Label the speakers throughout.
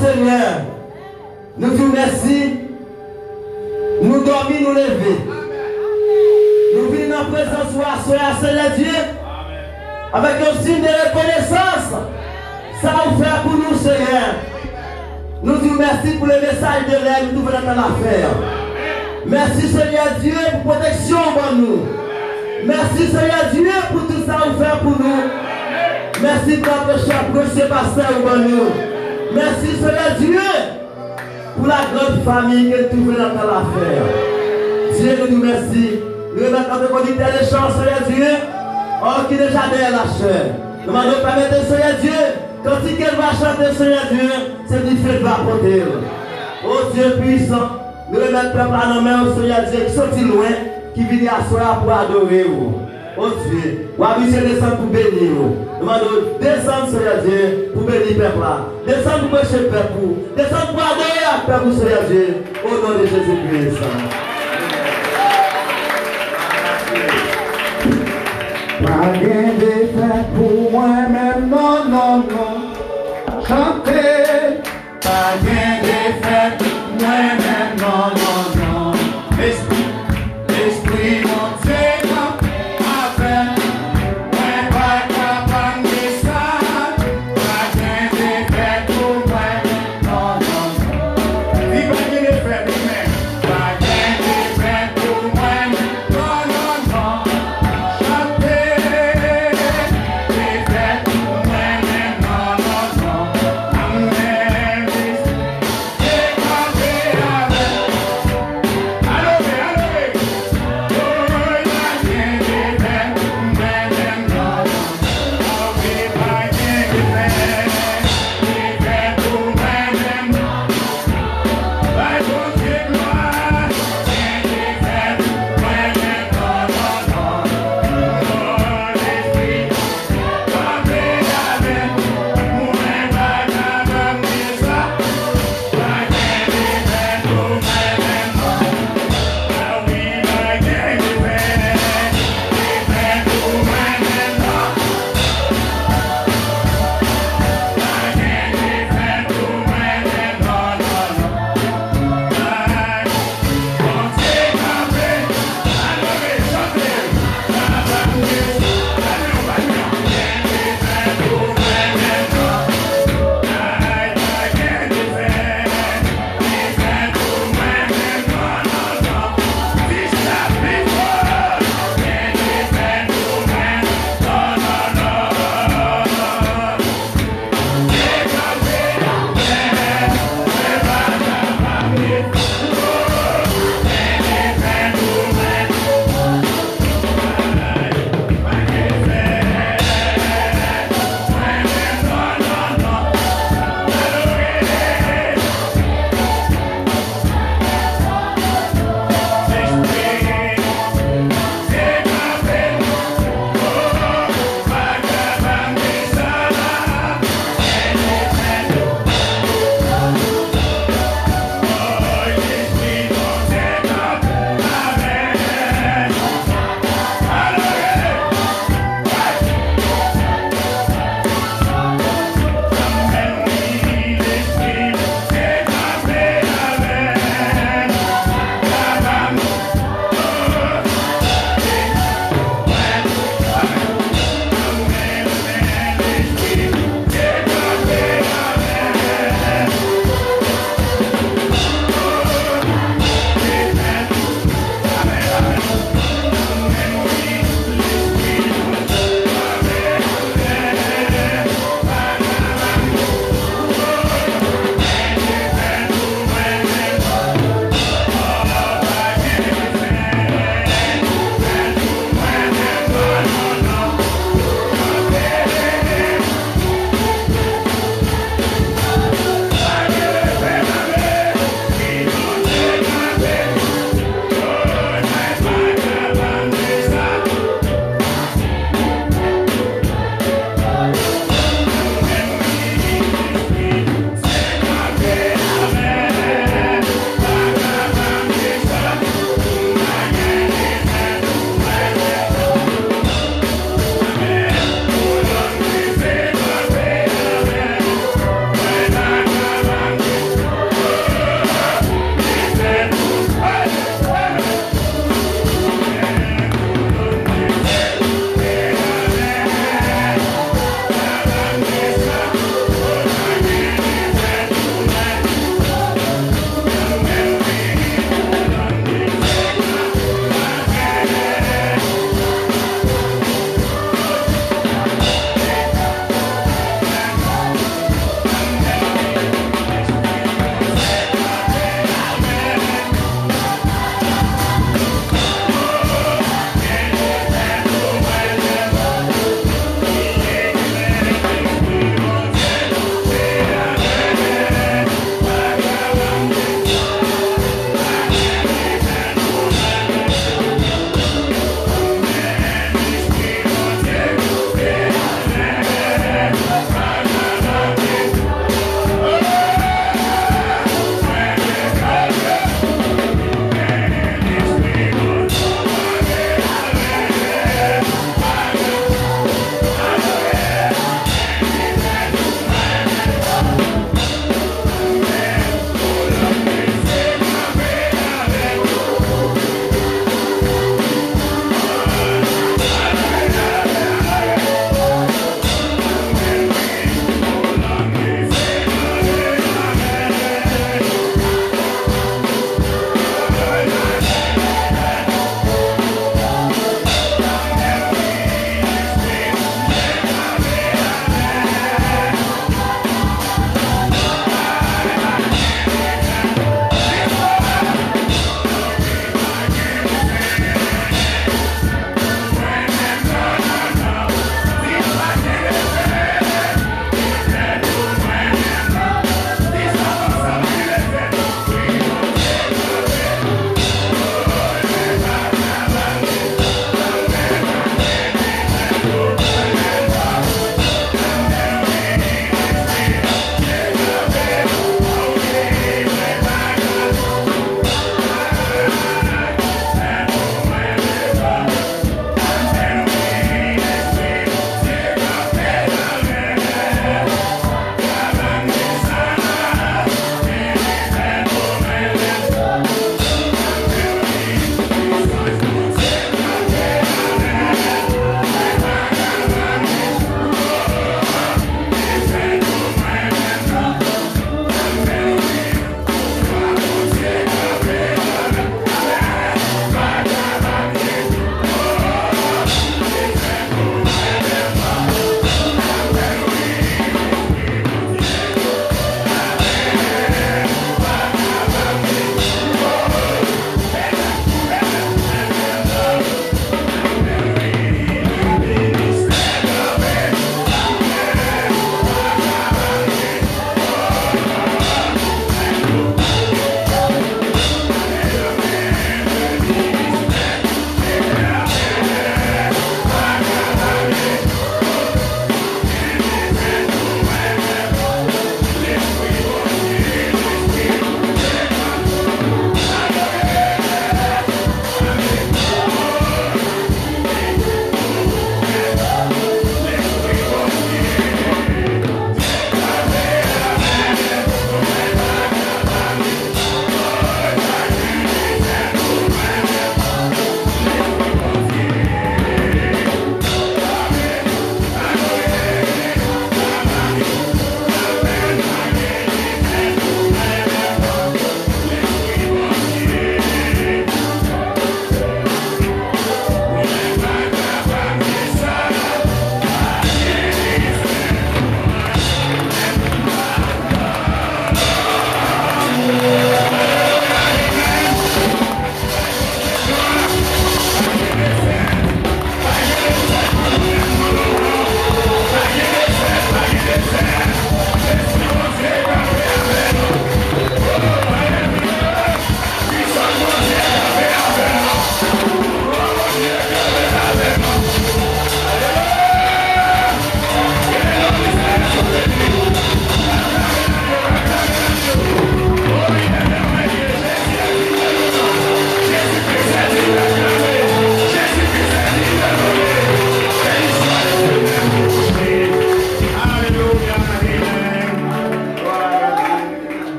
Speaker 1: Seigneur. Nous disons merci. Nous dormons, nous lever. Nous venons en présence de Seigneur Dieu. Avec un signe de reconnaissance. Ça vous fait pour nous, Seigneur. Nous disons merci pour le message de l'aide que nous venons dans l'affaire. Merci, Seigneur Dieu, pour protection pour nous. Merci, Seigneur Dieu, pour tout ça que vous faites pour nous. Merci pour notre cher précieux pasteur pour nous. Merci, Seigneur Dieu, pour la grande famille que tu veux dans l'affaire. Dieu nous remercie. Nous remettons notre conducteur de chance, Seigneur Dieu. Oh, qui déjà derrière la chair. Nous demandons permettre, Seigneur Dieu, quand il va chanter, Seigneur Dieu, c'est du feu de va apporter. Oh Dieu puissant, nous remettons le peuple à nos mains, Seigneur Dieu, qui sont loin, qui viennent à soi pour adorer. Oh Dieu, ou à monsieur descendre pour bénir. Nous demandons descendre, Seigneur Dieu, pour bénir le peuple là. Descendre pour prêcher le peuple. Descendre pour adorer le peuple, Seigneur Dieu. Au nom de Jésus-Christ.
Speaker 2: Pas rien de fait pour moi-même, non, non, non. Chanter. Pas rien de fait pour moi-même, non, non, non. L'esprit monté avec un pas capable de ça. Pas rien de fait pour moi-même, non, non, non. Vive pas rien de fait pour moi-même. Pas rien de fait pour moi-même, non, non, non. Yeah.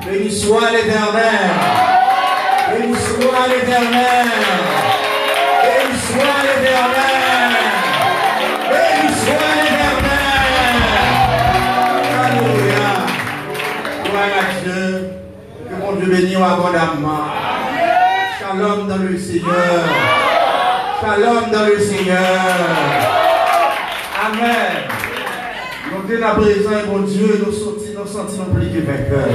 Speaker 2: Béni soit l'Éternel. Béni soit l'Éternel. Béni soit l'Éternel. Béni soit l'Éternel. Alléluia. Gloire à Dieu. Que mon Dieu bénisse abondamment. Shalom dans le Seigneur. Shalom dans le Seigneur. Amen. Nous sommes à présent, mon Dieu, nous sentis plus que vainqueurs.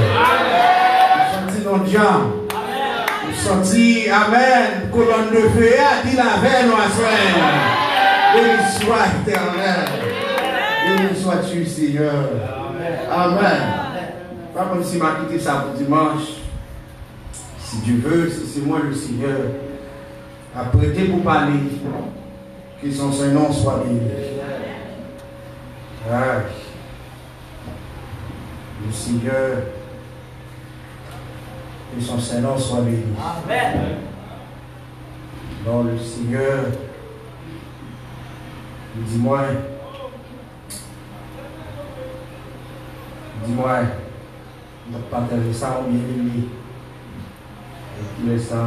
Speaker 2: Nous sentis nos diamants. Nous sentis, amen, colonne de feu, dit la veille, nous assoyons. Béni soit éternel. Béni sois-tu, Seigneur. Amen. Pas comme si m'a quitté ça pour dimanche. Si Dieu veut, si c'est moi le Seigneur, apprêté pour parler, que son Saint-Nom soit béni. Ah. Le Seigneur, que son Saint-Nom soit béni.
Speaker 1: Amen.
Speaker 2: Donc le Seigneur, dis-moi, on va partager ça au bien-aimé. Et puis ça,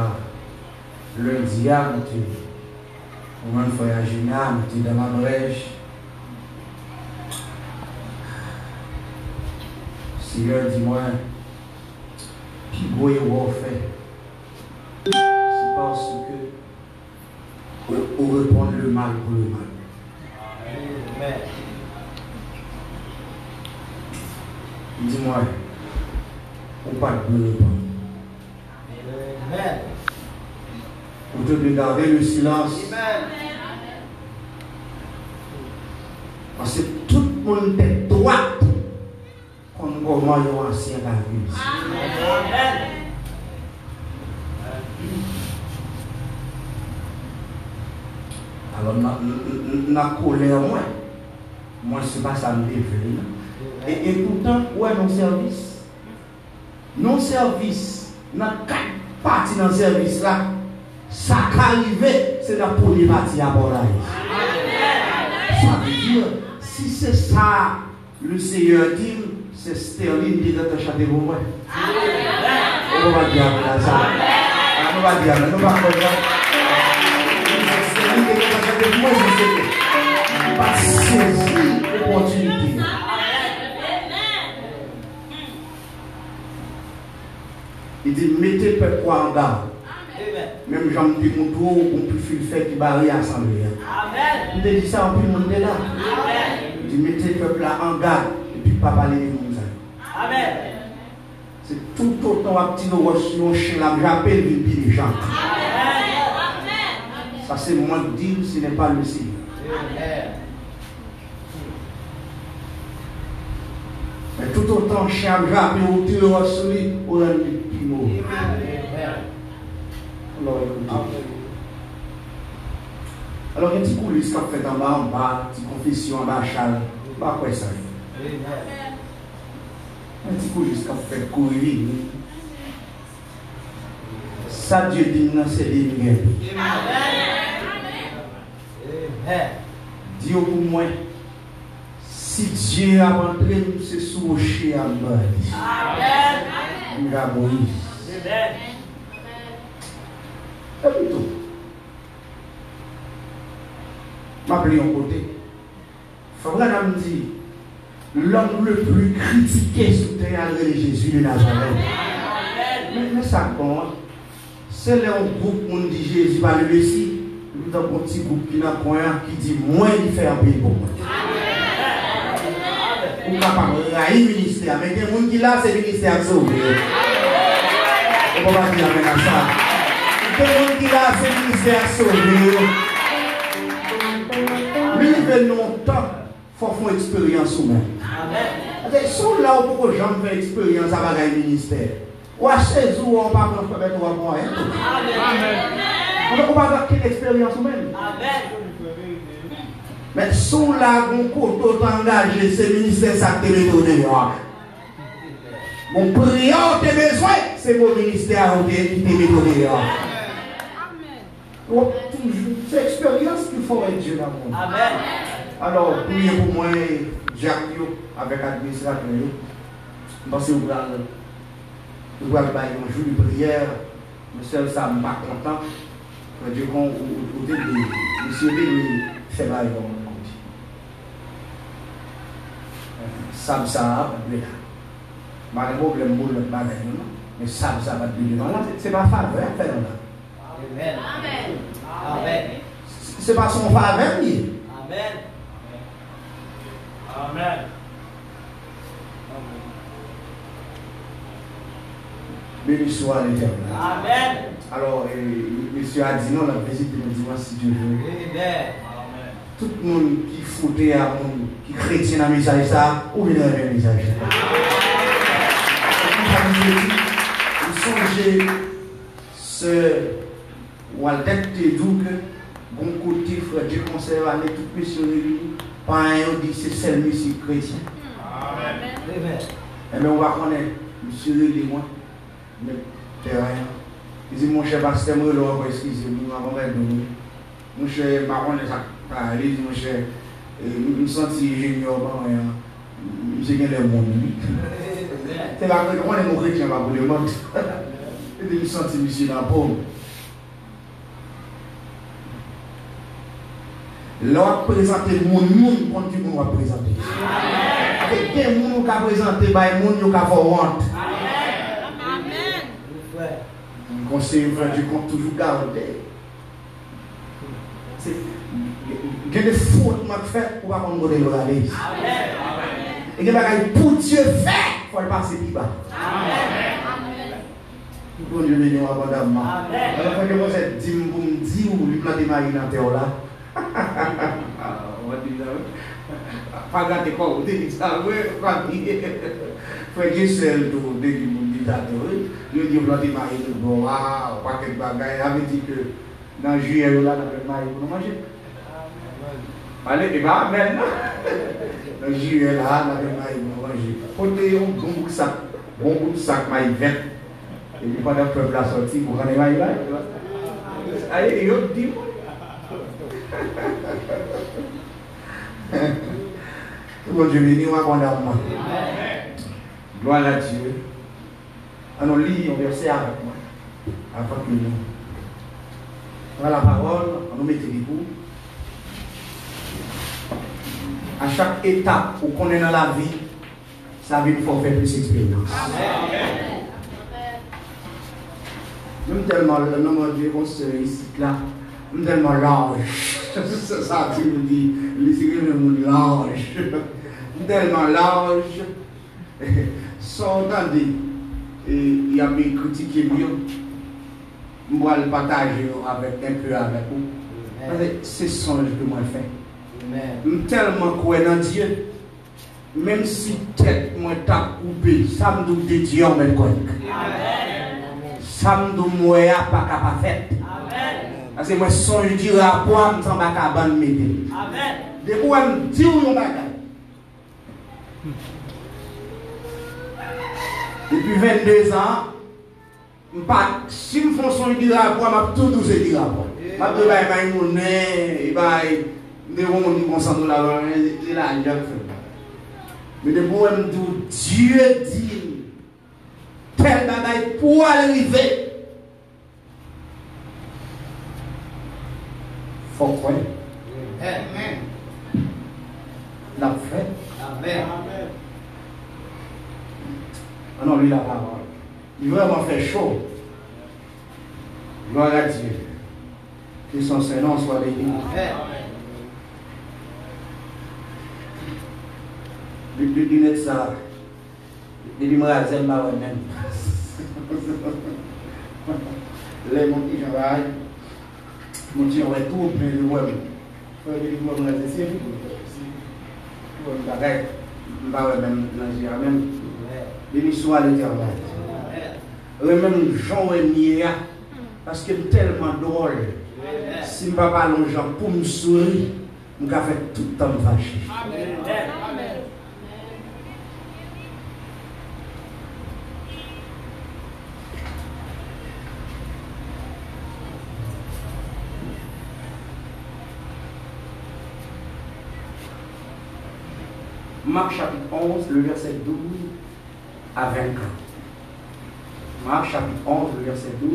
Speaker 2: lundi, on va voyager dans la brèche. Seigneur, dis-moi, qui vous fait, c'est parce que vous répondre le mal pour le mal.
Speaker 1: Amen.
Speaker 2: Dis-moi, ou pas de répondre.
Speaker 1: Amen.
Speaker 2: Vous devez garder le silence.
Speaker 1: Amen.
Speaker 2: Parce que tout le monde est droit. Comment ils ont ancien la vie.
Speaker 1: Amen.
Speaker 2: Alors, la colère, moi, c'est pas ça me développe. Et pourtant, ouais, non-service. Non-service, dans 4 parties dans le service là, ça qui arrive, c'est la première partie à bord là. Ça veut dire, si c'est ça, le Seigneur dit, c'est sterling qui est dans ta château pour moi. On va dire ça. On va dire, on va dire. C'est sterling qui est dans ta château pour moi, c'est pas saisir l'opportunité. Il dit, mettez le peuple en garde. Même Jean dit, mon tour, on peut faire qui barre l'assemblée. Il dit ça, on peut monter là. Il dit, mettez le peuple là en garde. Et puis, pas parler de nous.
Speaker 1: Amen.
Speaker 2: C'est tout autant à petit nos chien là, j'appelle les gens. Ça, c'est moi qui dis, ce n'est pas le Seigneur. Mais tout autant, chien, j'appelle au Dieu, au solide, au rang du pimo. Alors, il y a des petits coulisses qu'on fait en bas, des confessions en bas, Charles. Pas quoi ça. Un petit coulisses qu'on fait courir. Ça, Dieu dit, non, c'est des lumières. Dieu pour moi, si Dieu a rentré, c'est sous rocher à bas. Il a Moïse. C'est plutôt. M'appeler en côté. Faudra me dire, l'homme le plus critiqué sous terre est Jésus de Nazareth. Mais ça compte. C'est là un groupe où on dit Jésus va le Messie. Nous avons un petit groupe qui n'a point qui dit moins il fait un pays pour moi. Ou capable de railler le ministère. Mais il y a des gens qui là, c'est le ministère sauvé. On va dire à ça. monde qui a ce ministère sauvé. Lui, il veut longtemps, il faut faire une expérience ou même. Si on là où beaucoup de gens font expérience avec le ministère, ou à chez vous, on ne peut pas faire moyen. On ne peut pas avoir quelle expérience ou même. Mais si on là où on engagé, ce ministère, ça te met au dehors. Mon prière, tes besoins, c'est mon ministère qui te met au dehors. C'est l'expérience qu'il faut avec Dieu dans le monde. Alors, priez pour moi, Jacques, avec l'administrateur. Parce que vous allez faire un jour de prière, mais seul ça ne pas content. Dieu, qu'on début, monsieur, lui, fait mal dans le monde. Ça, pas de problème pour le bagage, mais ça va être bien. C'est pas faveur, faire là. Amen. C'est pas son faveur, ni.
Speaker 1: Amen.
Speaker 3: Amen.
Speaker 2: Béni soit l'Éternel.
Speaker 1: Amen.
Speaker 2: Alors, monsieur a dit non, la visite de dimanche si Dieu veut.
Speaker 1: Amen.
Speaker 2: Tout le monde qui foutait à monde, qui chrétien dans le message, ça, ou bien dans le message. Vous songez ce Waldet Tedouk, bon côté, frère Dieu conserve avec toute missionnaire, pas un dit c'est seul musique chrétien.
Speaker 1: Amen.
Speaker 2: Et bien on va connaître, monsieur et moi, mais terrain. Il dit mon cher pasteur, moi, excusez-moi, avant de nous. Mon cher, marron, ça, il dit mon cher, je me sens junior, je suis le monde. C'est pas que on est mon chrétien, pour le monde. Il dit, je sens monsieur dans la paume. Là, présenter mon monde, quand tu vas présenter. Il y a des gens qui ont présenté, il y a des gens qui ont fait honte. Le conseil, je compte toujours garder. Il y a des fautes que je fais pour ne pas prendre le modèle. Et il y a des choses pour Dieu faire, il faut le passer plus bas. Pour Dieu venir abondamment. Alors, quand je commence à dire, pour me dire, ou lui planter ma vie dans la terre là. On va dire ça. Pas gâter quoi, on dit ça, oui, pas dire. Frère Gessel, tout début du dictateur, je dis planter ma vie, bon, waouh, pas quelque bagaille, avait dit que dans juillet, là, dans le mari, pour nous manger. Allez, et bien, maintenant, dans juillet, là, dans le mari, pour nous manger. Côté, on bon bout de sac, maïs vert. Et puis pendant que le peuple a sorti, vous prenez maïs là. Allez, et on dit, bon Dieu béni, on va prendre à moi. Gloire à Dieu. Alors, lis un verset avec moi. Avant que nous. Voilà la parole, on nous met les bouts. À chaque étape où on est dans la vie, ça veut dire qu'il faut faire plus d'expérience. Même tellement le nom de Dieu qu'on se ici là, même tellement large. Ça, tu me dis, les le mot large. Tellement large. Sans entendre, il y a des critiques mieux. Je vais le partager avec un peu avec vous. C'est songe que moi fais. Je suis tellement croyant dans Dieu. Même si tête moi t'a coupé, ça me dit Dieu en même quoi. Ça me dit moi pas capable faire. Parce que moi songe du rapport, je ne suis pas capable de m'aider. Depuis que je me dis où depuis 22 ans, si je fais son du rapport, je vais tout douce du rapport. Je vais mon nez, je vais me concentrer là-bas, c'est là que je fais. Mais depuis que je me dis, Dieu dit, tel bagaille pour arriver. Faut croire. Amen. La fait. Amen. Alors, lui, la parole. Il vraiment fait chaud. Gloire à Dieu. Que son Seigneur soit béni. Depuis que ça, depuis que je me même. Les mon petit travail, mon petit on est tout plein de web. Faut que vous me laissez si vous me bagage, même dans même l'émission de travail. Même Jean Renier parce que tellement drôle. Si je ne parle pas aux gens pour me sourire, je vais faire tout le temps fâché. Amen. Marc chapitre 11, le verset 12 à 24. Marc chapitre 11, le verset 12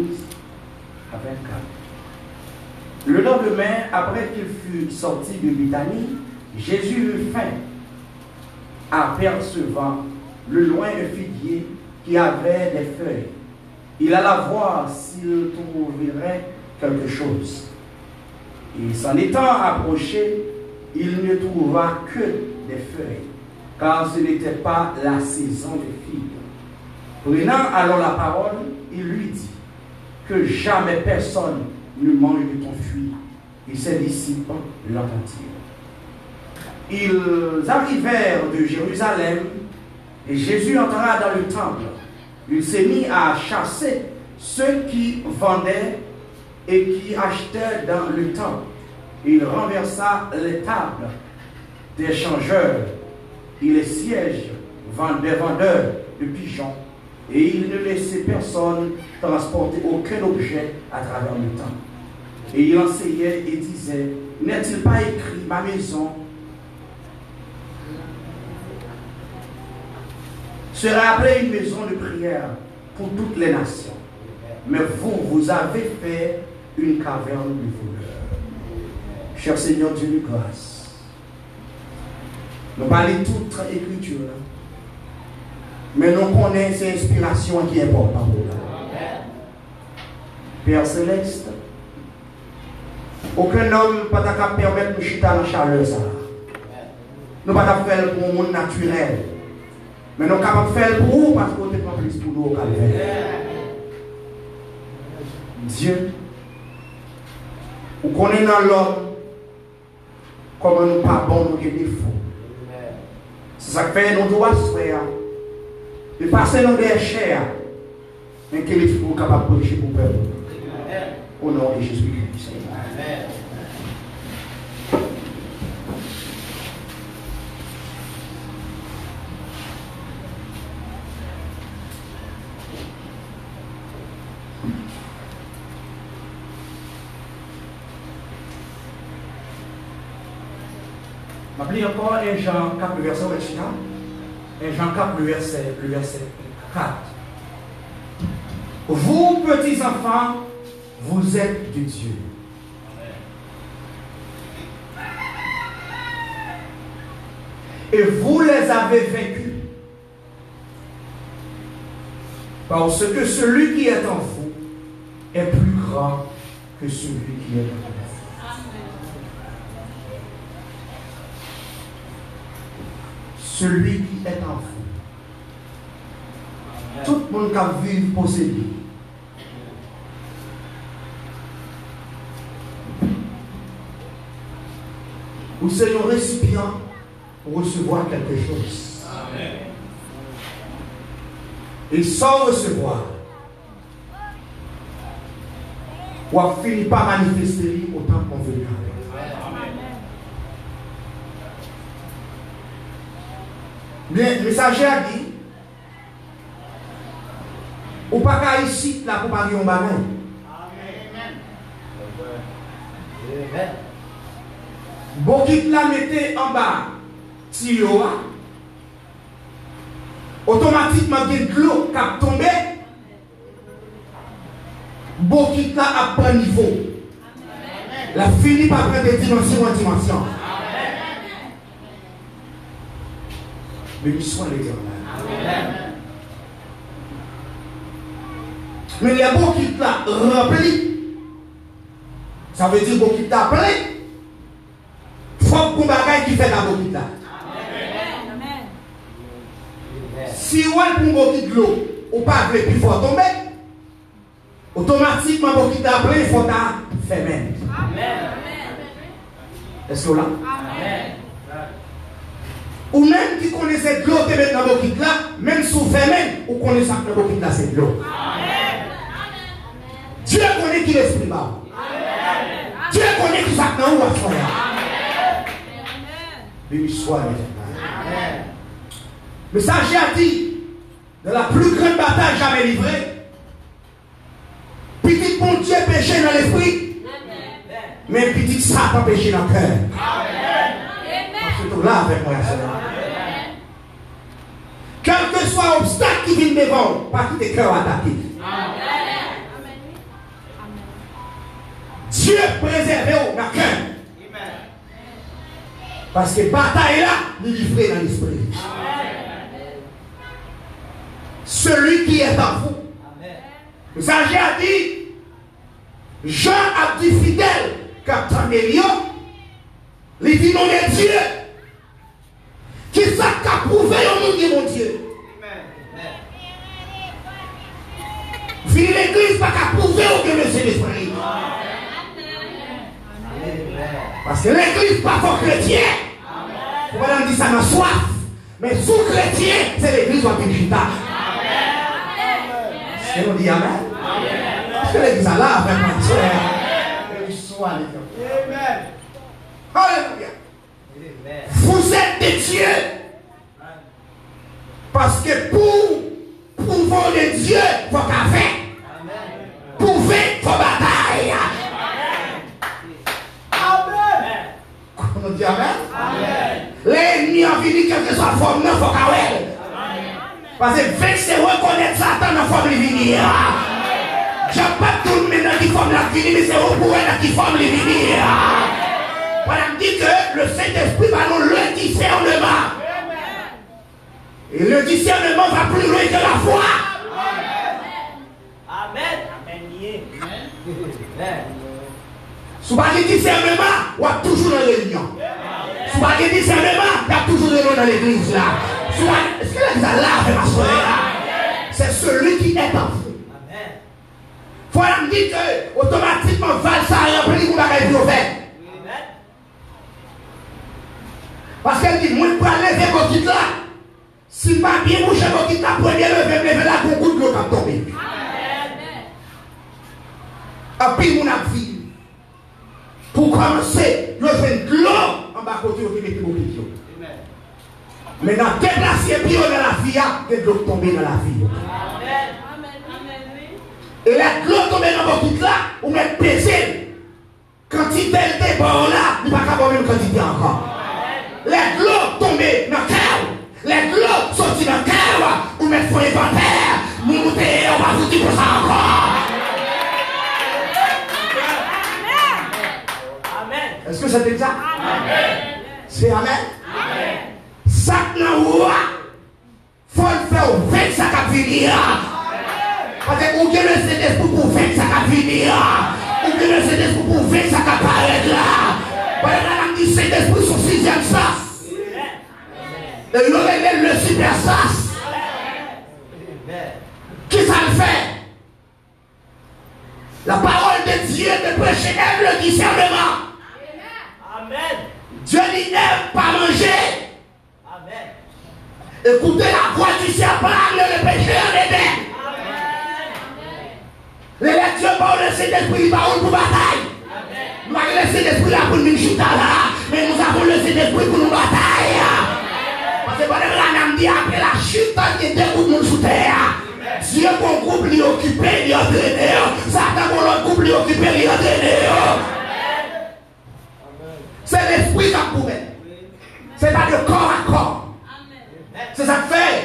Speaker 2: à 24. Le lendemain, après qu'il fut sorti de Béthanie, Jésus eut faim, apercevant le loin un figuier qui avait des feuilles. Il alla voir s'il trouverait quelque chose. Et s'en étant approché, il ne trouva que des feuilles, car ce n'était pas la saison des figues. Prenant alors la parole, il lui dit que jamais personne ne mange de ton fruit. Et ses disciples l'entendirent. Ils arrivèrent de Jérusalem et Jésus entra dans le temple. Il s'est mis à chasser ceux qui vendaient et qui achetaient dans le temple. Il renversa les tables des changeurs et les sièges des vendeurs de pigeons. Et il ne laissait personne transporter aucun objet à travers le temple. Et il enseignait et disait, n'est-il pas écrit, ma maison sera appelée une maison de prière pour toutes les nations. Mais vous avez fait une caverne de voleurs. Cher Seigneur Dieu de grâce, nous parlons toute écriture, mais nous connaissons ces inspirations qui importent pour nous. Père Céleste, aucun homme ne peut permettre de chuter dans la chaleur. Nous ne pouvons pas faire pour le monde naturel. Mais nous sommes capables de faire pour vous parce qu'on est plus pour nous au calvaire. Dieu, vous connaissez dans l'homme comment nous ne pas bon, nous avons des défauts. C'est ça que fait nous doigts faire. De passer dans des chairs, mais que les gens sont capables de prêcher pour le peuple. Au nom de Jésus-Christ. Amen. Je vais lire encore 1 Jean 4, le verset 1 Jean 4, le verset 4. Vous, petits enfants, vous êtes de Dieu. Et vous les avez vaincus. Parce que celui qui est en vous est plus grand que celui qui est en vous. Celui qui est en vous. Tout le monde qui vit possédé. Vous êtes un récipient pour recevoir quelque chose. Amen. Et sans recevoir, on finit par manifester autant qu'on veut. Le messager a dit, ou pas qu'à ici, là, pour parler en bas. Amen. Bon, qui la mettez en bas, tuyau, automatiquement, il y a de l'eau qui a tombé. Bon, qui la à pas niveau. La fini par prendre de dimension en dimension. Béni soit l'Éternel. Mais les beaux qui t'a rempli, ça veut dire beau qui t'a plein. Faut qu'on bagaille qui fait la beau qui t'a. Si on a pour beau qui de l'eau, ou pas avec plus fort tomber, automatiquement, pour qu'il t'appelle, il faut faire même. Est-ce que là? Ou même qui connaissait de l'eau, qui met dans le kit là, même sous fait même, ou connaît ça dans le kit là, c'est de l'eau. Dieu connaît qui l'esprit bas. Dieu connaît tout ça dans où à soi. Béni soit l'éternel. Le messager a dit, dans la plus grande bataille jamais livrée, petit bon Dieu péché dans l'esprit, mais petit Satan péché dans le cœur. C'est là avec moi, quel que soit l'obstacle qui vient devant, pas quitter le cœur attaqué. Dieu préserve dans le cœur. Parce que la bataille là, il est livré dans l'esprit. Celui qui est en vous. Le sage a dit, Jean a dit fidèle, Captain Mélion, il dit non est Dieu. Qui ça qu'a prouvé au monde de mon Dieu? Fini l'église pas qu'à prouver au que le Saint-Esprit. Parce que l'église pas pour chrétien. Voilà, on dit ça dans soif. Mais sous chrétien, c'est l'église en Pinchita. Est-ce qu'on dit amen? Parce que l'église a là, vraiment, Amen. Alléluia. Vous êtes des dieux. Parce que pour pouvoir de Dieu, il faut qu'à faire. Pour vaincre, il faut bataille. Amen. On dit amen? L'ennemi a fini quelle que soit la forme, il faut qu'à faire. Parce que vaincre, c'est reconnaître Satan dans la forme de venir. Je n'ai pas tout le monde qui forme la vie, mais c'est au pouvoir qui forme les vie. Voilà, me dit que le Saint-Esprit va nous le discernement. Et le discernement va plus loin que la foi. Amen. Si vous avez discernement, vous êtes toujours dans la réunion. Si vous avez discernement, vous êtes toujours dans l'église là. Est-ce que l'église a là, ma soeur? C'est celui qui est en vous. Voilà, me dit que automatiquement, Val ça a rempli pour la prophète. Parce qu'elle dit, moi, je peux lever vos kits là. Si pas bien boucher vos kits là, premier lever là, pour coup de l'eau qui tombe. Et puis, mon avis, pour commencer, je fais de l'eau en bas côté, je mets vos kits. Mais dans déplacer pied dans la vie, il y a de l'eau tomber dans la vie. Et la l'eau tombe dans vos kits là, vous mettez pesé. Quand il est bon là, il ne va pas même quantité encore. Les glots tombés dans le cœur. Les glots sortis dans le cœur. Vous mettez pour inventaire. Nous montez, on va vous dire pour ça encore. Amen. Est-ce que c'est exact? Amen. C'est amen? Amen. Ça n'a pas. Faut le faire au fait ça va finir. Parce que vous avez le Saint-Esprit pour faire ça va finir. Vous avez le Saint-Esprit pour faire ça va paraître là. Voilà, la dit Saint-Esprit sur 6e sas. Et il aurait le super sas. Qui ça le fait? La parole de Dieu de prêcher aime le discernement. Amen. Dieu dit n'aime pas manger. Amen. Écoutez la voix du serpent, le péché en Éden. L'élection par le Saint-Esprit, parole pour bataille. Nous avons laissé l'esprit là pour nous chuter là, mais nous avons laissé l'esprit pour nous batailler. Parce que pendant la nous dit après la chute, il y a des groupes sous terre. Dieu pour un groupe lui occupé, il entraîné. Satan pour l'autre groupe lui occupé, il entraîné. C'est l'esprit qui a prouvé. C'est pas de corps à corps. C'est ça que fait.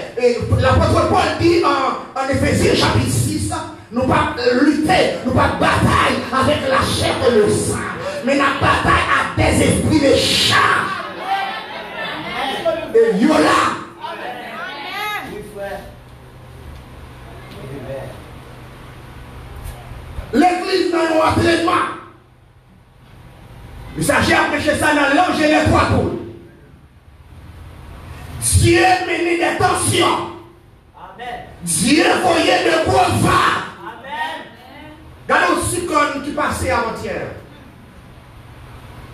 Speaker 2: L'apôtre Paul dit en Éphésiens chapitre 6. Nous ne pas lutter, nous ne pas bataille avec la chair et le sang, mais nous bataille avec des esprits méchants. Et yola. L'église dans un entraînement. Il s'agit de prêcher ça dans l'ange et les trois poules. Dieu menait des tensions. Dieu voyait de gros vagues. passé avant-hier.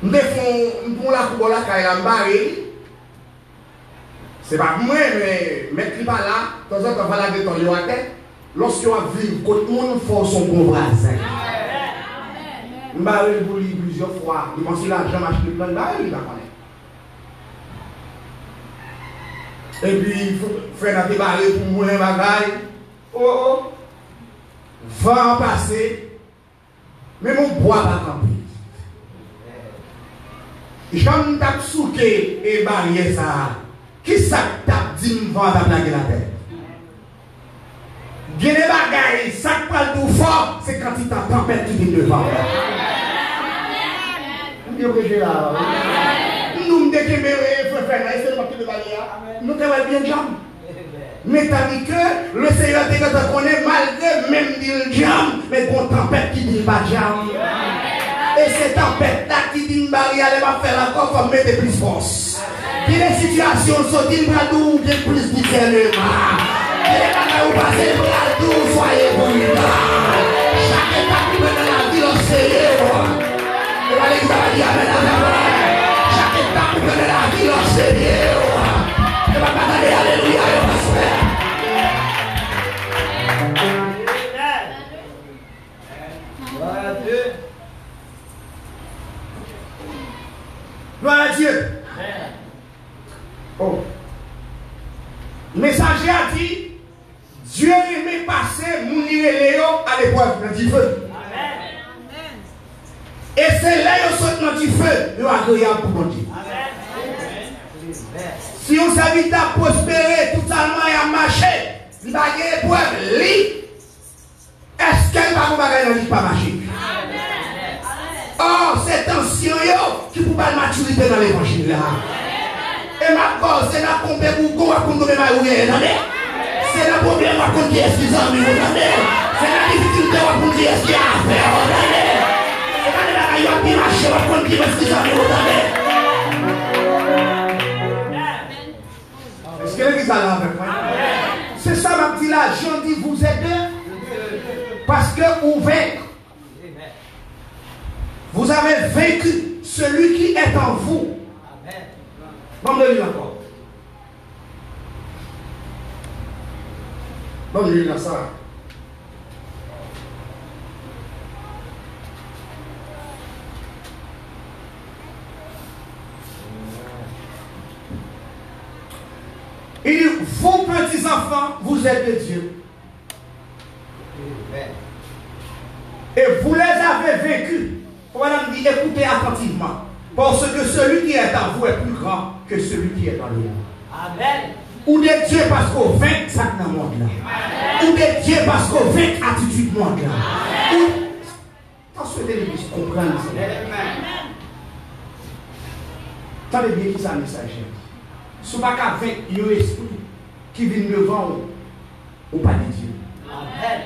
Speaker 2: Nous devons la coupe la caille c'est pas moi, mais mettre qui pas là, de temps en temps, voilà de ton tête. Lorsque on vit, quand on fait son bon voisin. Je vais vous lire plusieurs fois. Je pense que l'argent marche le plan, il va connaître. Et puis, il faut faire un débat pour mourir bagaille. Oh, va en passer. Mais mon bois va camper. J'aime tape souquer et barrière ça. Qui ça tape dit me va ta blague la tête? Bien des bagailles, ça parle tout fort, c'est quand il t'entend tempête qui vient devant. Nous me nous travaillons bien jambes. Mais tandis que le Seigneur te connaît malgré même dit jambes, mais qu'on tempête qui dit pas jambes. Et cette tempête-là qui dit barrière, elle va faire encore pour mettre plus force. Puis les situations sont dit bien plus discernement. Et les bagages où passer le bras doux, soyez bons. Chaque étape qui mène dans la vie, on sait. Et la Ligue va dire amen, amen. Chaque étape qui mène dans la vie, on sait. Et va pas dire alléluia, on va se faire. Gloire à Dieu. Gloire à Dieu. Oh. Le messager a dit, Dieu aimait passer mon Léo à l'épreuve dans du feu. Et c'est là qu'il saute dans du feu, il est agréable pour mon Dieu. Si on s'habite à prospérer, tout allemand et à marcher, il va y avoir l'épreuve, est-ce qu'elle va vous bagailler pas marcher? Oh, c'est ancien qui peut pas de maturité dans l'évangile là. Et ma cause, c'est la pompe pour qu'on va tomber ma ouïe, c'est le problème à qu'on dit est-ce qu'ils ont mis, c'est la difficulté à qu'on dit est-ce qu'il y a à faire, c'est pas de la rayon qui marche, à qu'on dit est-ce qu'ils ont mis, est-ce que l'église a l'air avec moi? C'est ça ma petite là, j'en dis vous êtes parce que vous vaincrez. Vous avez vaincu celui qui est en vous. Bon, me lire encore. Bon, me lire ça. Il dit, vous petits enfants, vous êtes de Dieu. Et vous les avez vécus. Madame dit, écoutez attentivement. Parce que celui qui est en vous est plus grand que celui qui est dans le monde. Amen. Ou de Dieu parce qu'on vainc ça dans le monde là. Ou de Dieu parce qu'on vainc attitude monde là. Ou en souhaitez les gens comprendre ça. Attendez bien qui ça message. Si vous n'avez pas vaincre un esprit qui vient devant vous, ou pas de Dieu. Amen.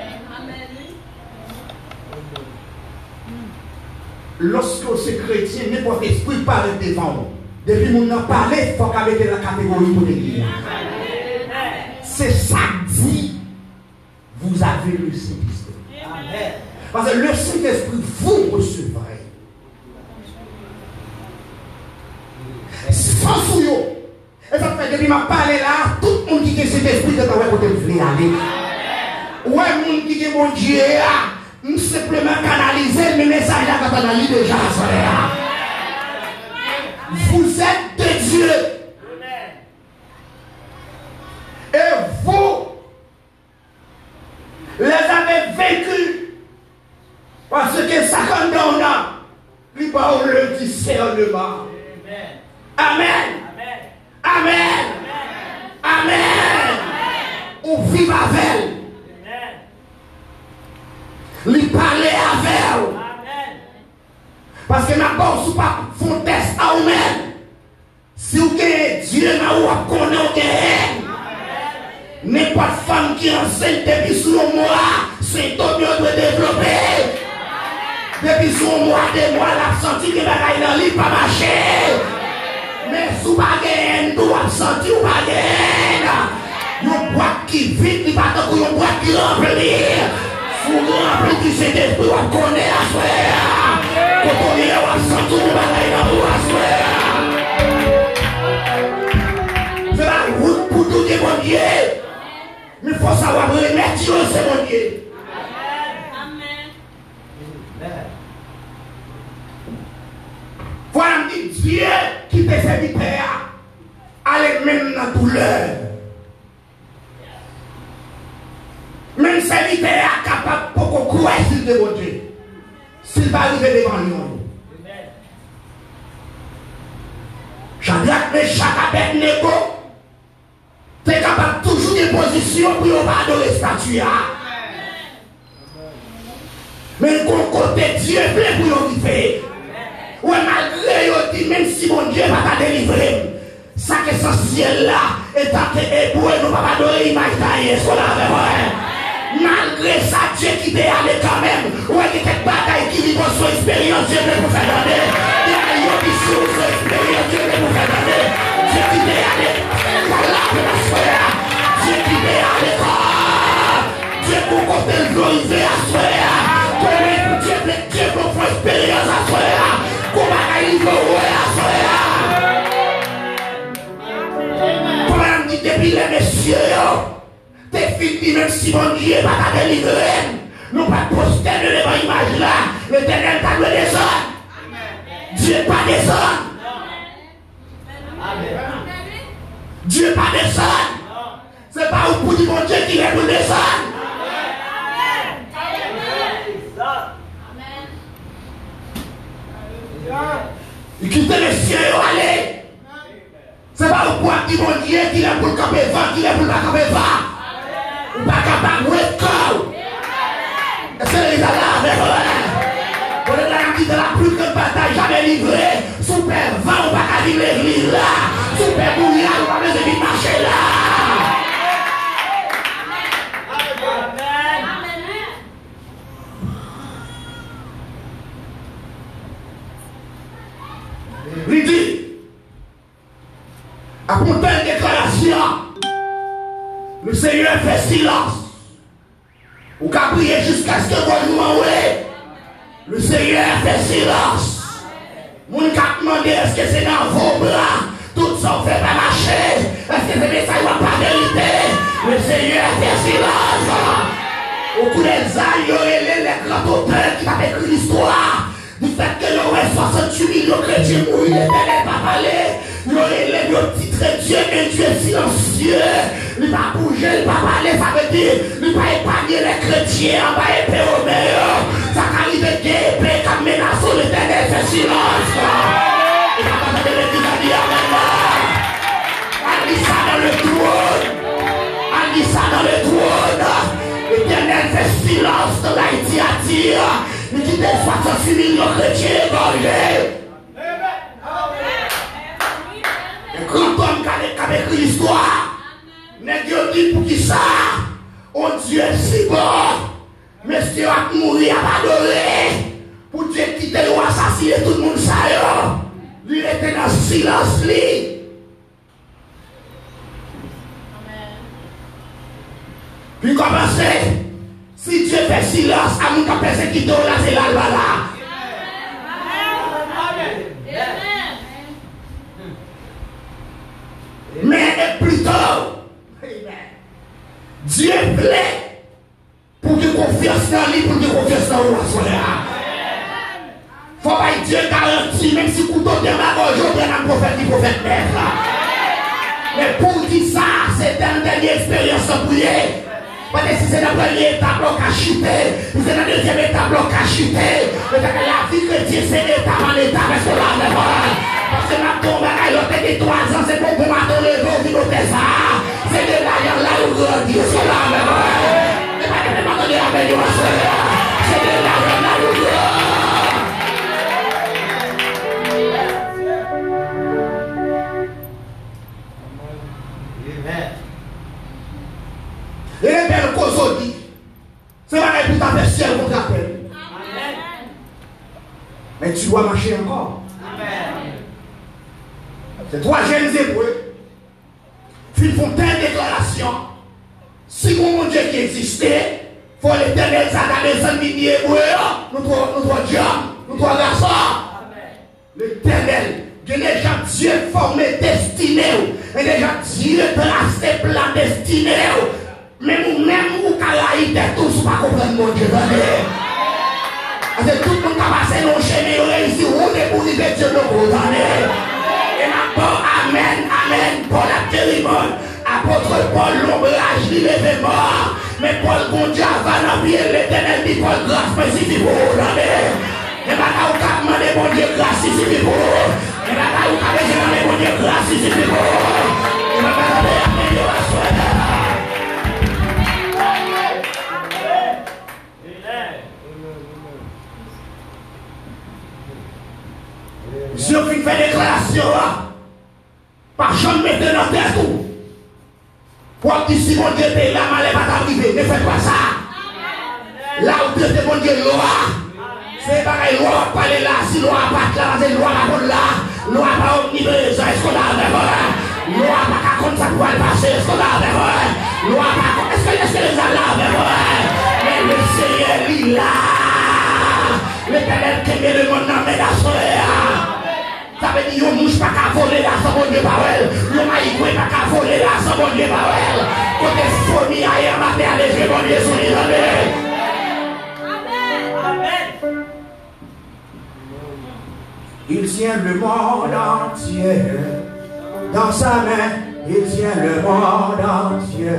Speaker 2: Lorsque c'est chrétien, n'importe quel esprit parle devant vous. Depuis que nous en parlons, il faut qu'on mette la catégorie pour l'église. C'est ça dit, vous avez le Saint-Esprit. Parce que le Saint-Esprit, vous recevrez. Sans souillot. Et ça fait depuis que je parle là, tout le monde qui est Saint-Esprit, c'est où côté vous voulez aller. Ouais, le monde qui est mon Dieu, nous simplement canaliser mes messages là quand on a lu déjà. Vous êtes de Dieu. Et vous les avez vécus. Parce que ça quand on a, il va le discernement. Amen. Amen. Amen. On vit avec elle. Lui parler avec elle. Parce que ma bosse ou pas font test à vous-même. Si vous avez Dieu, vous connaissez n'importe femme qui enseigne depuis sur moi, c'est tout bien de développer. Depuis sur moi, des mois, la senti que bagaille dans lit pas marcher. Mais sous bagaille, nous avons senti ou bagaille. Une boîte qui vide, il va pas une boîte qui remplit. Vous remplis du Saint-Esprit, vous connaissez à soi. Quand on est à sentir de bagaille dans vous à soi. C'est la route pour tout les bon Dieu. Mais il faut savoir remettre sur ce bon Dieu. Voilà me dire Dieu qui te fait père. Allez même dans la douleur. Même serviteur est capable pour qu'on croie s'il de mon Dieu. S'il va arriver devant nous. Shadrach, Meshach, Abednego, tu es capable toujours de position pour ne pas adorer statue. Mais qu'on côté Dieu plaît pour nous vivre. Ouais, malgré eux, dit même si mon Dieu va pas délivrer. Ça qui est essentiel là, étant que hébreu, nous ne pouvons pas adorer l'image d'Aïe, soit là avec moi. Malgré ça, Dieu qui t'est allé quand même. Ouais, il y a quelques batailles qui vivent son expérience, Dieu veut vous faire donner. Il y a des gens qui sont son expérience, Dieu veut vous faire donner. Dieu qui t'est allé, voilà la soeur. Dieu qui t'est allé, Dieu pour qu'on te glorifier à soeur. Dieu pour faire expérience à soeur. Comment il veut ouais à soeur. Comment dit depuis les messieurs, t'es fini même si mon Dieu va t'a délivrer. Nous pas poster devant l'image là. L'Éternel t'a donné des hommes. Dieu pas des hommes. Dieu pas des hommes. C'est pas au bout du mon Dieu qui est pour des hommes. Il quitte les cieux et aller. C'est pas au point du mon Dieu qui est pour le camper vent, qui est pour le camper vent. Ou pas capable de corps. C'est les alarmes avec moi. On est dans la plus grande bataille jamais livrée. Super vent, on va pas livrer l'île là. Super bouillard, on va pas besoin de marcher là. Il dit, après une telle déclaration, le Seigneur fait silence. Ou qu'à prier jusqu'à ce que vous nous envoyez. Le Seigneur fait silence. Mon cap demandé est-ce que c'est dans vos bras. Tout ça fait pas marcher. Est-ce que c'est des ça va pas vérité. Le Seigneur fait silence. Au cours des années, les grands auteurs qui ont écrit l'histoire. Du fait que l'on est 68 millions de chrétiens mourir, l'Éternel va parler. L'on est les titres Dieu, mais Dieu est silencieux. Il va bouger, il va parler, ça veut dire, il va épargner les chrétiens, il va épée au meilleur. Ça arrive que épée comme menace, l'Éternel fait silence. Il va pas de l'église à dire amen. On dit ça dans le trône. On dit ça dans le trône. L'Éternel fait silence dans l'Haïti à dire. Il dit des 68 millions de chrétiens égorgés. Et quand on a écrit l'histoire, Dieu dit pour qui ça? On Dieu est si bon. Mais si on va mourir à adorer, pour Dieu quitter ou assassiner tout le monde, ça y est. Il était dans le silence. Puis commencez. Si Dieu fait silence, à mon capacité qui donne là, c'est là, là. Mais plutôt, Dieu plaît pour que confiance dans lui, pour que confiance dans lui. Faut pas Dieu garantit, même si couteau de ma gorge, on prend un prophète, il prophète maître. Mais pour dire ça, c'est une dernière expérience pour lui. Parce que si c'est la première étape, on a chuté. Si c'est la deuxième étape, on a chuté. Mais la vie chrétienne, c'est étape en étape. Est-ce que là, parce que ma tombe, elle a été 3 ans, c'est pour qu'on m'a donné le vent de ça. C'est de là où on dit, est-ce que là, c'est pas que m'a donné la veille, c'est de là où on et les belles causes dit, c'est pas pour ta faire ciel contre la terre. Mais tu dois marcher encore. C'est 3 jeunes hébreux qui font telle déclaration. Si mon Dieu qui existait, Faut l'éternel, ça a des amis hébreux, nous trois dieux, nous trois garçons. L'éternel, les gens Dieu formé destinés, et les gens Dieu tracé plan destiné. Mais nous-mêmes, nous caraïbes, tous pas comprendre mon Dieu. Parce que tout le monde a passé nos chemins, réussi, où est pour arriver Dieu nous condamner. Et maintenant, amen, amen, Paul a terrible. Apôtre Paul, l'ombrage, il est mort. Mais Paul, bon Dieu, avant d'envier l'éternel, dit Paul, grâce, mais si tu veux condamner. Et maintenant, on a demandé mon Dieu, grâce, si tu veux. Et maintenant, on a demandé mon Dieu, grâce, si tu veux. Et maintenant, on a amélioration. Si on fait déclaration, par chambre de notre tête, pour dire si mon Dieu est là, mal n'est pas arrivé, ne faites pas ça. Là où Dieu est mon Dieu, loi, c'est pareil, loi, pas là, si loi pas là, c'est loi là, loi pas omniprésent, est-ce qu'on a avec loi pas contre ça pour le passer, est-ce qu'on a avec loi pas est-ce que les a là avec mais le Seigneur, il est là. L'éternel qui est le monde dans mes ça veut dire qu'on ne mouche pas qu'à voler là sans bon Dieu parole. Le maïs pas qu'à voler là sans bon Dieu parole. Quand est-ce qu'on y a un matin à l'éger bon Dieu son Amen. Amen. Il tient le monde entier dans sa main. Il tient le monde entier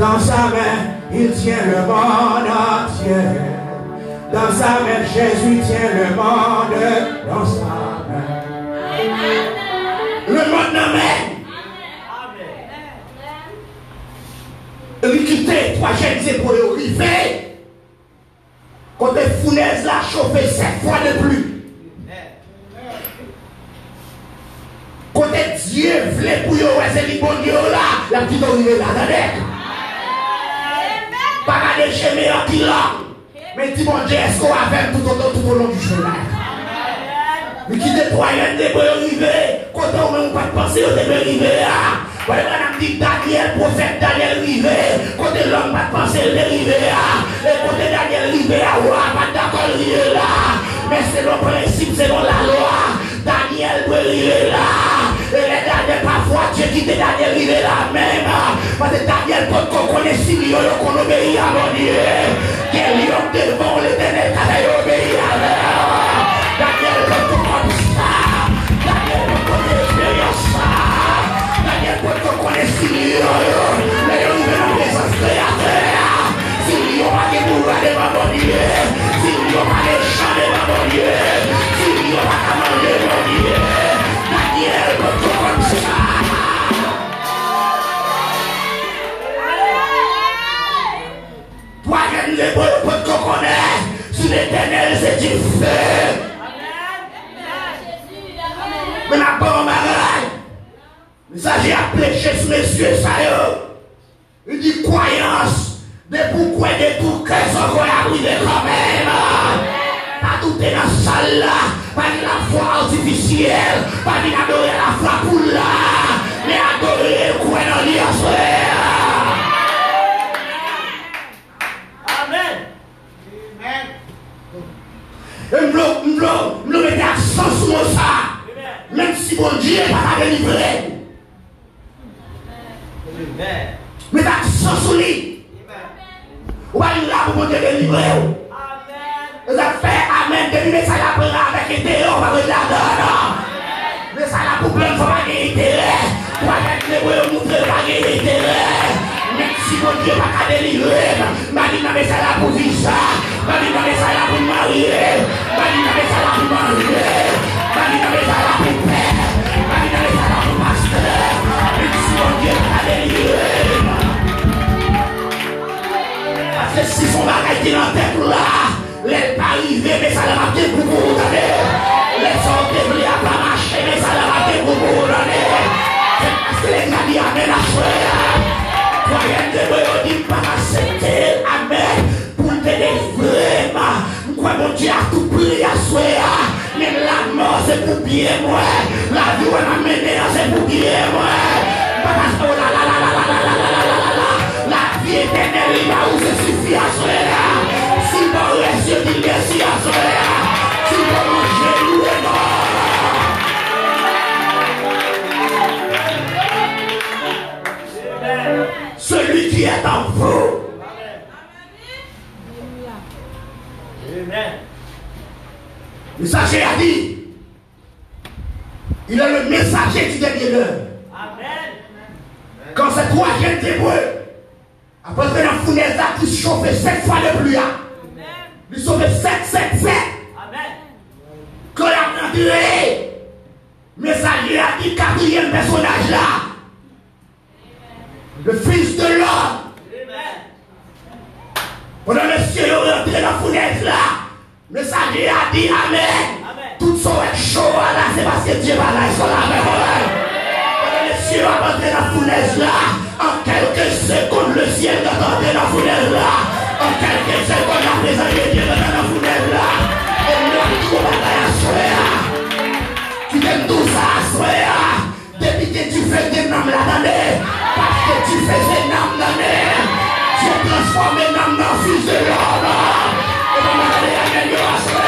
Speaker 2: dans sa main. Il tient le monde entier dans sa main. Jésus tient le monde dans sa main. Le monde n'amène. Il quitte trois jeunes épaules au rivet. Quand les founaises la chauffé 7 fois de plus. Quand Dieu voulait pour eux, c'est le bon Dieu là, la petite arrivée là, d'accord. Pas à des chemins qui là. Mais dis mon Dieu, est-ce qu'on va faire tout au long du chemin? Mais qui déploie des beaux rivets, quand on ne peut pas penser aux des rivets. Voilà, madame dit Daniel, prophète Daniel Rivet, quand l'homme va penser aux rivets. Et quand Daniel Rivet, pas d'accord rivet là. Mais c'est le principe, c'est dans la loi. Daniel peut river là. Et les derniers parfois, Dieu quitte Daniel river là même. Parce que Daniel peut connaître 6 millions qu'on obéit à mon Dieu. Quel lion devant l'éternel qui a obéi à l'heure. Daniel peut connaître ça. Daniel peut connaître l'expérience ça. Daniel peut connaître 6 millions. Mais il est dans la présence créateur. 6 millions à des bourrades de mon Dieu. 6 millions à des chants de mon Dieu. 6 millions à manger de mon Dieu. Daniel peut connaître ça. Toi, je ne sais pas ce qu'on connaît. Si l'éternel, c'est du feu. Mais ma bonne mariage, ça j'ai appelé chez ce monsieur, ça il dit croyance, de pourquoi de tout cœur sont qu'on arrive quand même. Pas douter dans la salle là, pas de la foi artificielle, pas d'adorer la foi pour là, mais adorer le coin dans l'hier. Nous mettons accent sur ça. Même si mon Dieu n'est pas délivré. Mettez accent sur lui. Ou va là pour mon Dieu délivrer. Vous avez fait amen. Depuis ça la prend avec intérêt. On va regarder là. Mais ça la pour plein de fois pas d'intérêt. Pour aller nous montrer pas d'intérêt. Même si mon Dieu n'a pas délivré. Marie n'a pas ça là pour vivre ça. Marie n'a pas ça là pour marier. Marie n'a pas ça là pour marier. Marie n'a pas ça là pour père. Marie n'a pas ça là pour pasteur. Même si mon Dieu n'a pas délivré. Parce que si son bagage est dans le temple là, elle n'est pas arrivée, mais ça l'a marqué pour vous donner. Les sorties ne l'ont pas marché, mais ça l'a marqué pour vous donner. C'est parce que les amis amènent à frère. Croyez que vous dites pas accepter, amen, pour te délivrer. Quoi mon Dieu a tout pris à soi. Même la mort c'est pour bien moi. La vie on a mené c'est pour bien moi. Parce que la vie est l'éternel, il va où se suffit à cela. Si bon reste, je dis merci à cela. Si bon manger, louer non. Celui qui est en vous.
Speaker 1: Amen.
Speaker 2: Le messager a dit, il est le messager du dernier l'heure.
Speaker 1: Amen.
Speaker 2: Quand ce troisième témoin, après la fournaise qui chauffait 7 fois de pluie, il sauve 7.
Speaker 1: Amen.
Speaker 2: Quand il a entendu, le messager a dit, quatrième personnage là, le fils de l'homme. Pendant le ciel est rentré dans la fournaise là, le messager a dit Amen. Tout son est chaud là, c'est parce que Dieu va là, ils sont là avec moi. Pendant le ciel est rentré dans la fournaise là, en quelques secondes le ciel est rentré dans la fournaise là. En quelques secondes la présence de Dieu est dans la fournaise là. Et nous tout bataille à soir. Tu t'aimes tout ça à soir. Depuis que tu fais des noms là-dedans, parce que tu fais des noms là-dedans. Tu es transformé dans le fils de l'homme. Et on va aller à l'amélioration.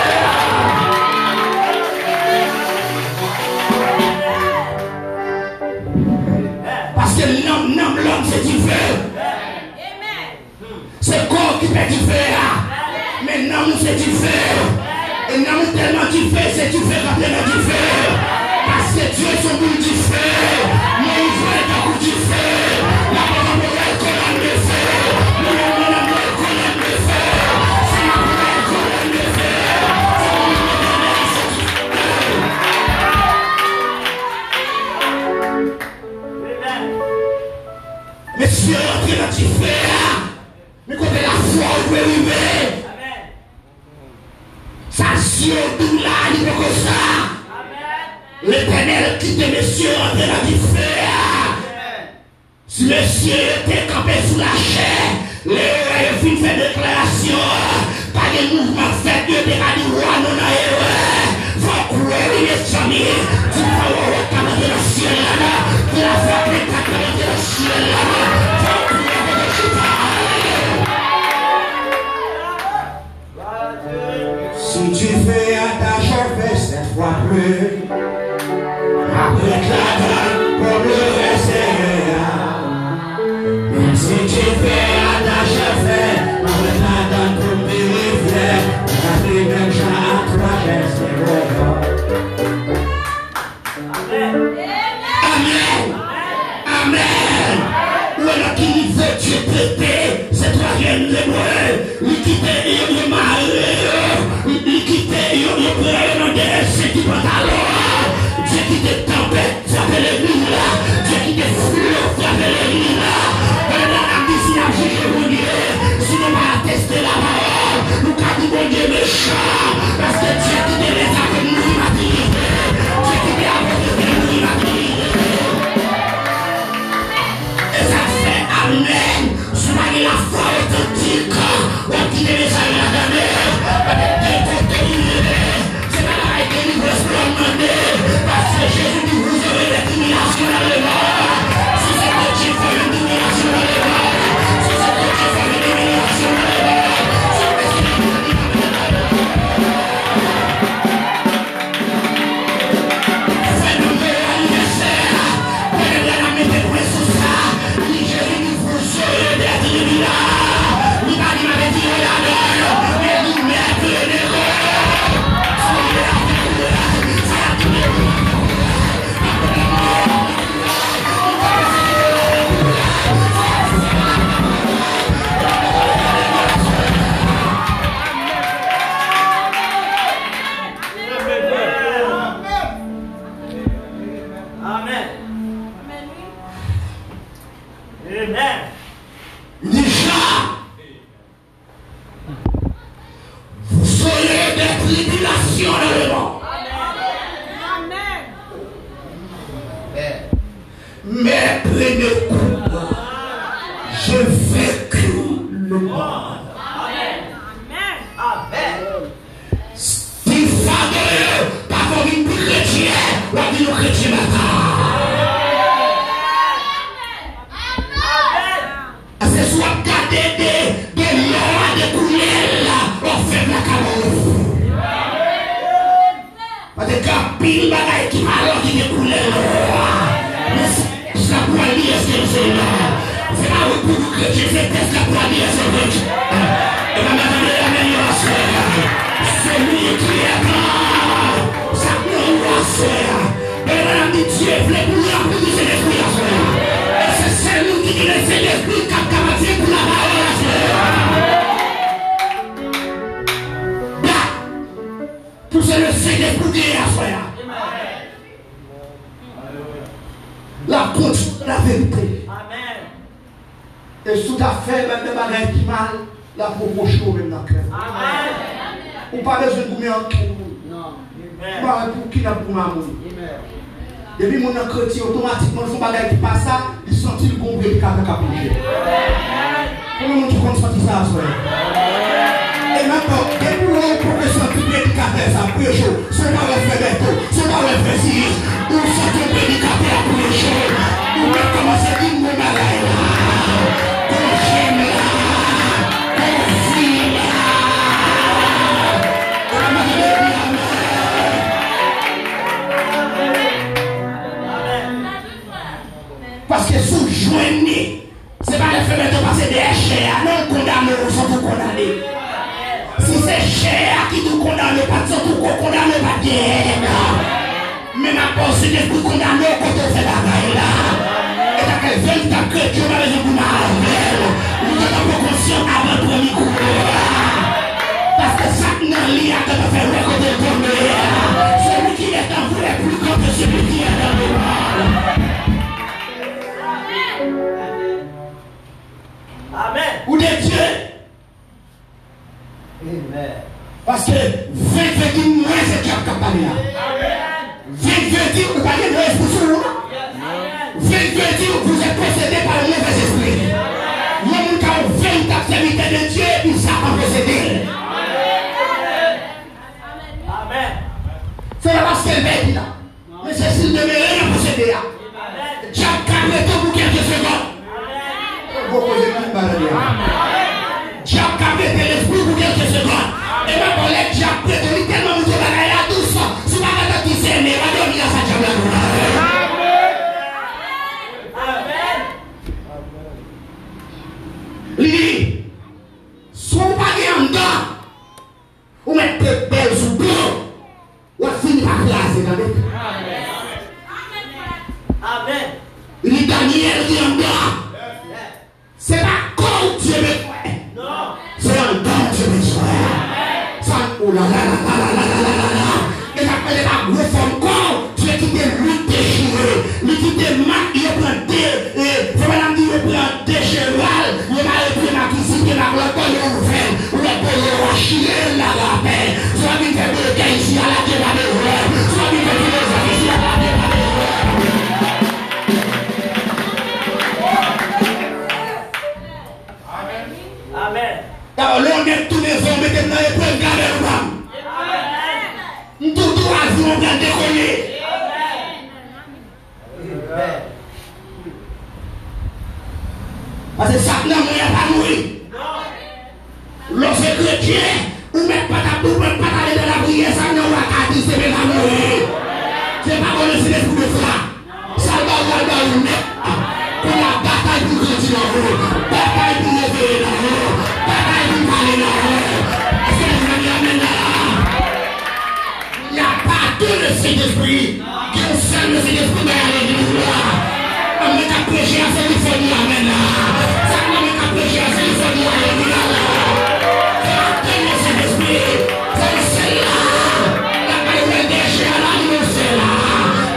Speaker 2: Parce que l'homme, c'est différent. C'est corps qui fait différent. Mais l'homme, c'est différent. Et l'homme tellement différent, c'est différent quand il est différent. Parce que Dieu est son bout différent. Mais il faut être un bout différent. La parole est qu'on aime le faire. Monsieur est entré dans différent. Mais quand la foi peut arriver, ça Dieu tout là, il veut que ça. L'éternel quitte monsieur entré dans différent. Si monsieur était campé sous la chair, les filles fait déclaration, pas de mouvement fait de décadie roi non à erreur. Faut courir les amis, tu vas voir le camarade dans le ciel là, tu vas faire les camarades dans le ciel là. Faut courir avec le cheval. Si tu fais attention, fais 7 fois plus. Après la donne, pour le rester. Si tu fais attention, fais. Après la donne, pour me refaire. La vie même j'ai à toi, Amen. Amen. Amen. Voilà qui veut Dieu traiter. C'est toi qui aimes les mots. Il quitte le mari. Il quitte le prêtre de ce qui va alors. Dieu qui te tempête, j'appelle les mille là. Dieu qui te flot, j'appelle les mille là. La piscine a jugé mon Dieu. Si nous va tester la parole, nous avons mon Dieu méchant. Parce que Dieu qui te laisse avec nous, il m'a dit. Dieu qui te avec nous, il m'a dit. Et ça fait Amen. Je m'en la foi authentique. On dit les messages la dernière. C'est pas la délivrance pour demander. Parce que Jésus dit vous aurez l'élimination dans le mort. Si c'est que Dieu fait l'élimination dans le mort. Si c'est que Dieu fait l'élimination dans le mort. Fais-nous de l'anniversaire. Prenez bien la mise de point sur ça. Dit Jésus dit vous aurez l'élimination. Il m'a dit m'avait dit la donne. Mais nous mettons les vous serez des tribulations dans le monde. Mais prenez courage, j'ai vécu le monde. Stéphane, pas comme une chrétien, ou un chrétien matin. C'est soit gardé c'est qu'un pile bagaille qui parle qui découle. C'est la poignée, c'est la route pour vous chrétiens, c'est la poignée, c'est vrai. Et ma mère de l'amélioration, c'est lui qui est là. Ça nous va. Et madame dit Dieu voulait pour nous appriser l'esprit à faire. Et c'est celle qui dit le Saint-Esprit qui a commencé pour la parole à faire. Tout c'est le Saint-Esprit qui est à faire. La contre la vérité.
Speaker 1: Amen.
Speaker 2: Et tout à fait, même des bagages qui mal, la promotion même dans le cœur.
Speaker 1: Amen.
Speaker 2: Ou pas besoin de vous mettre en tout.
Speaker 1: Non.
Speaker 2: Pas pour qui n'a pour maman. Depuis mon chrétien, automatiquement, son bagage qui passe ça, il sentit le bon prédicateur qui a plongé. Comment tu comptes sentir ça à soi? Et maintenant, depuis mon professeur qui prédicateur, ça peut chaud. C'est pas le frère Berto, c'est pas le frère Siris. Ou c'est un prédicateur à peu chaud. Ou même commencer à dire mon bagage là. Qu'on j'aime là. Qu'on fuit là. Parce que sous joigné, c'est pas le fait de passer des chers, non condamnés, sont tout condamnés. Si c'est cher qui nous condamne, pas de tout condamné, pas bien. Mais ma pensée n'est plus condamnée quand on fait la bagaille là. Et t'as quel véritable chrétien, on a besoin de marvel. Nous sommes pas conscients avant le premier coup. Parce que ça n'a rien à faire récolter le premier. Celui qui est en vous est plus grand que celui qui est dans le mal.
Speaker 1: Amen.
Speaker 2: Ou de Dieu.
Speaker 1: Amen.
Speaker 2: Parce que 20 moins c'est qui a capable là. 20 vous parlez de l'esprit. 20 vous êtes possédé par le mauvais esprit. L'homme qui a une véritable serviteur de Dieu, il s'en posséder.
Speaker 1: Amen.
Speaker 2: C'est parce qu'elle veut là. Mais c'est s'il ne met rien à posséder là. Jacques Carleton pour quelques secondes. Jacques a pété l'esprit pour quelques secondes. Et ma collègue Jacques pété tellement de bagaille à douce. Si ma mère qui s'est aimée, va dormir à sa chambre.
Speaker 1: Amen.
Speaker 2: Lui, son bagage en dedans, ou mettre des belles sous blanc, ou à finir par classer dans le.
Speaker 1: Amen.
Speaker 2: Lui, Daniel dit en dedans. C'est pas comme Dieu me fait.
Speaker 1: Non.
Speaker 2: C'est un don Dieu me fait. Ça, oh là là là là là là là là là. Et ça fait la réforme corps. Dieu qui te lui déchiré. Lui qui te marque, il prend des. C'est madame dit, il prend des chevals. Il m'a repris ma cuisine, il m'a repris le ouvert. Il m'a repris le chier là la paix. Soit il fait le gars ici à la tête à l'heure. Soit il fait le gars ici à la tête à l'heure.
Speaker 1: Amen.
Speaker 2: D'abord, l'on est tous les hommes, mettez dans l'épreuve, gardez le rang. Nous tous avions bien décollé. Parce que ça n'a pas mourir. Lorsque chrétien, ou même pas aller dans la prière, ça n'a pas dit, c'est même pas mourir. C'est pas qu'on essaie de trouver ça. Ça va ou pour la bataille pour chrétien en haut, bataille pour lever en haut, bataille pour parler en haut. Il n'y a pas que le Saint-Esprit, qu'un seul le Saint-Esprit dans l'église là. On met à prêcher à Californie, amen là. Ça on met à prêcher à Californie, amen là. C'est que le Saint-Esprit, c'est celle-là. La parole des chiens là, il est celle-là.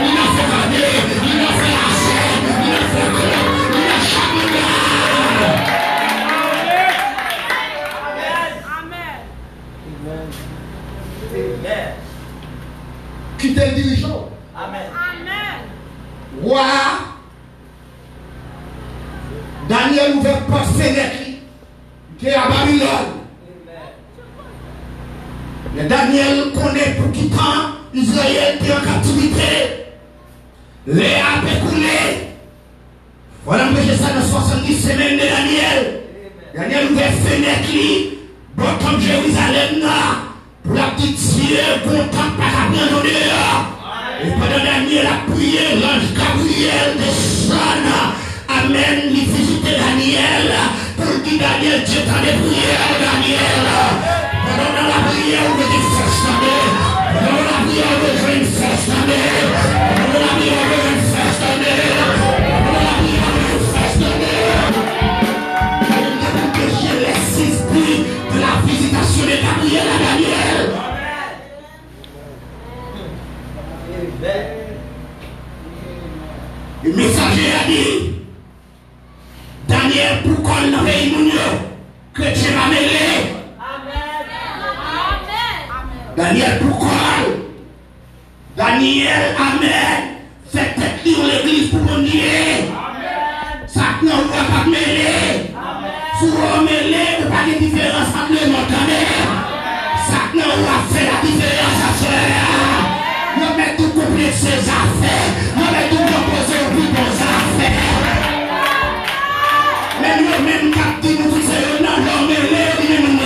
Speaker 2: Il a fait garder, il a fait la scène, il a fait club, il a chaque là.
Speaker 1: Amen.
Speaker 2: Qui t'est le dirigeant?
Speaker 1: Amen.
Speaker 2: Roi. Daniel ouvert porte fenêtre qui est à Babylone. Mais Daniel connaît pour qui temps Israël était en captivité. Léa a écoulé. Voilà empêcher ça dans 70 semaines de Daniel. Daniel ouvert fenêtre bon comme Jérusalem là. Pour la petite Dieu, content par la main d'honneur. Et pendant Daniel a prié, l'ange Gabriel descend. Amen, il visite Daniel. Pour dire Daniel, Dieu t'a prié à Daniel. Pendant la prière, on veut dire festiner. Pendant la prière, on veut dire festiner. Pendant la prière, on veut dire festiner. Pendant la prière, on veut dire festiner. Les 6 buts de la visitation de Gabriel à Daniel. Le messager a dit, Daniel, pourquoi il n'a pas eu que tu m'as mêlé? Daniel, pourquoi? Daniel, amen. Faites lire l'église pour mon Dieu. Ça ne va pas mêler. Si vous mêlez, vous pas de différence entre les montagneux. Ça ne va faire la différence à cela. Nous mettons tout complexe ces affaires. Nous mettons tout composé au plus bon affaires. Mais nous même quand nous tous ces non, nous mêlés, nous nous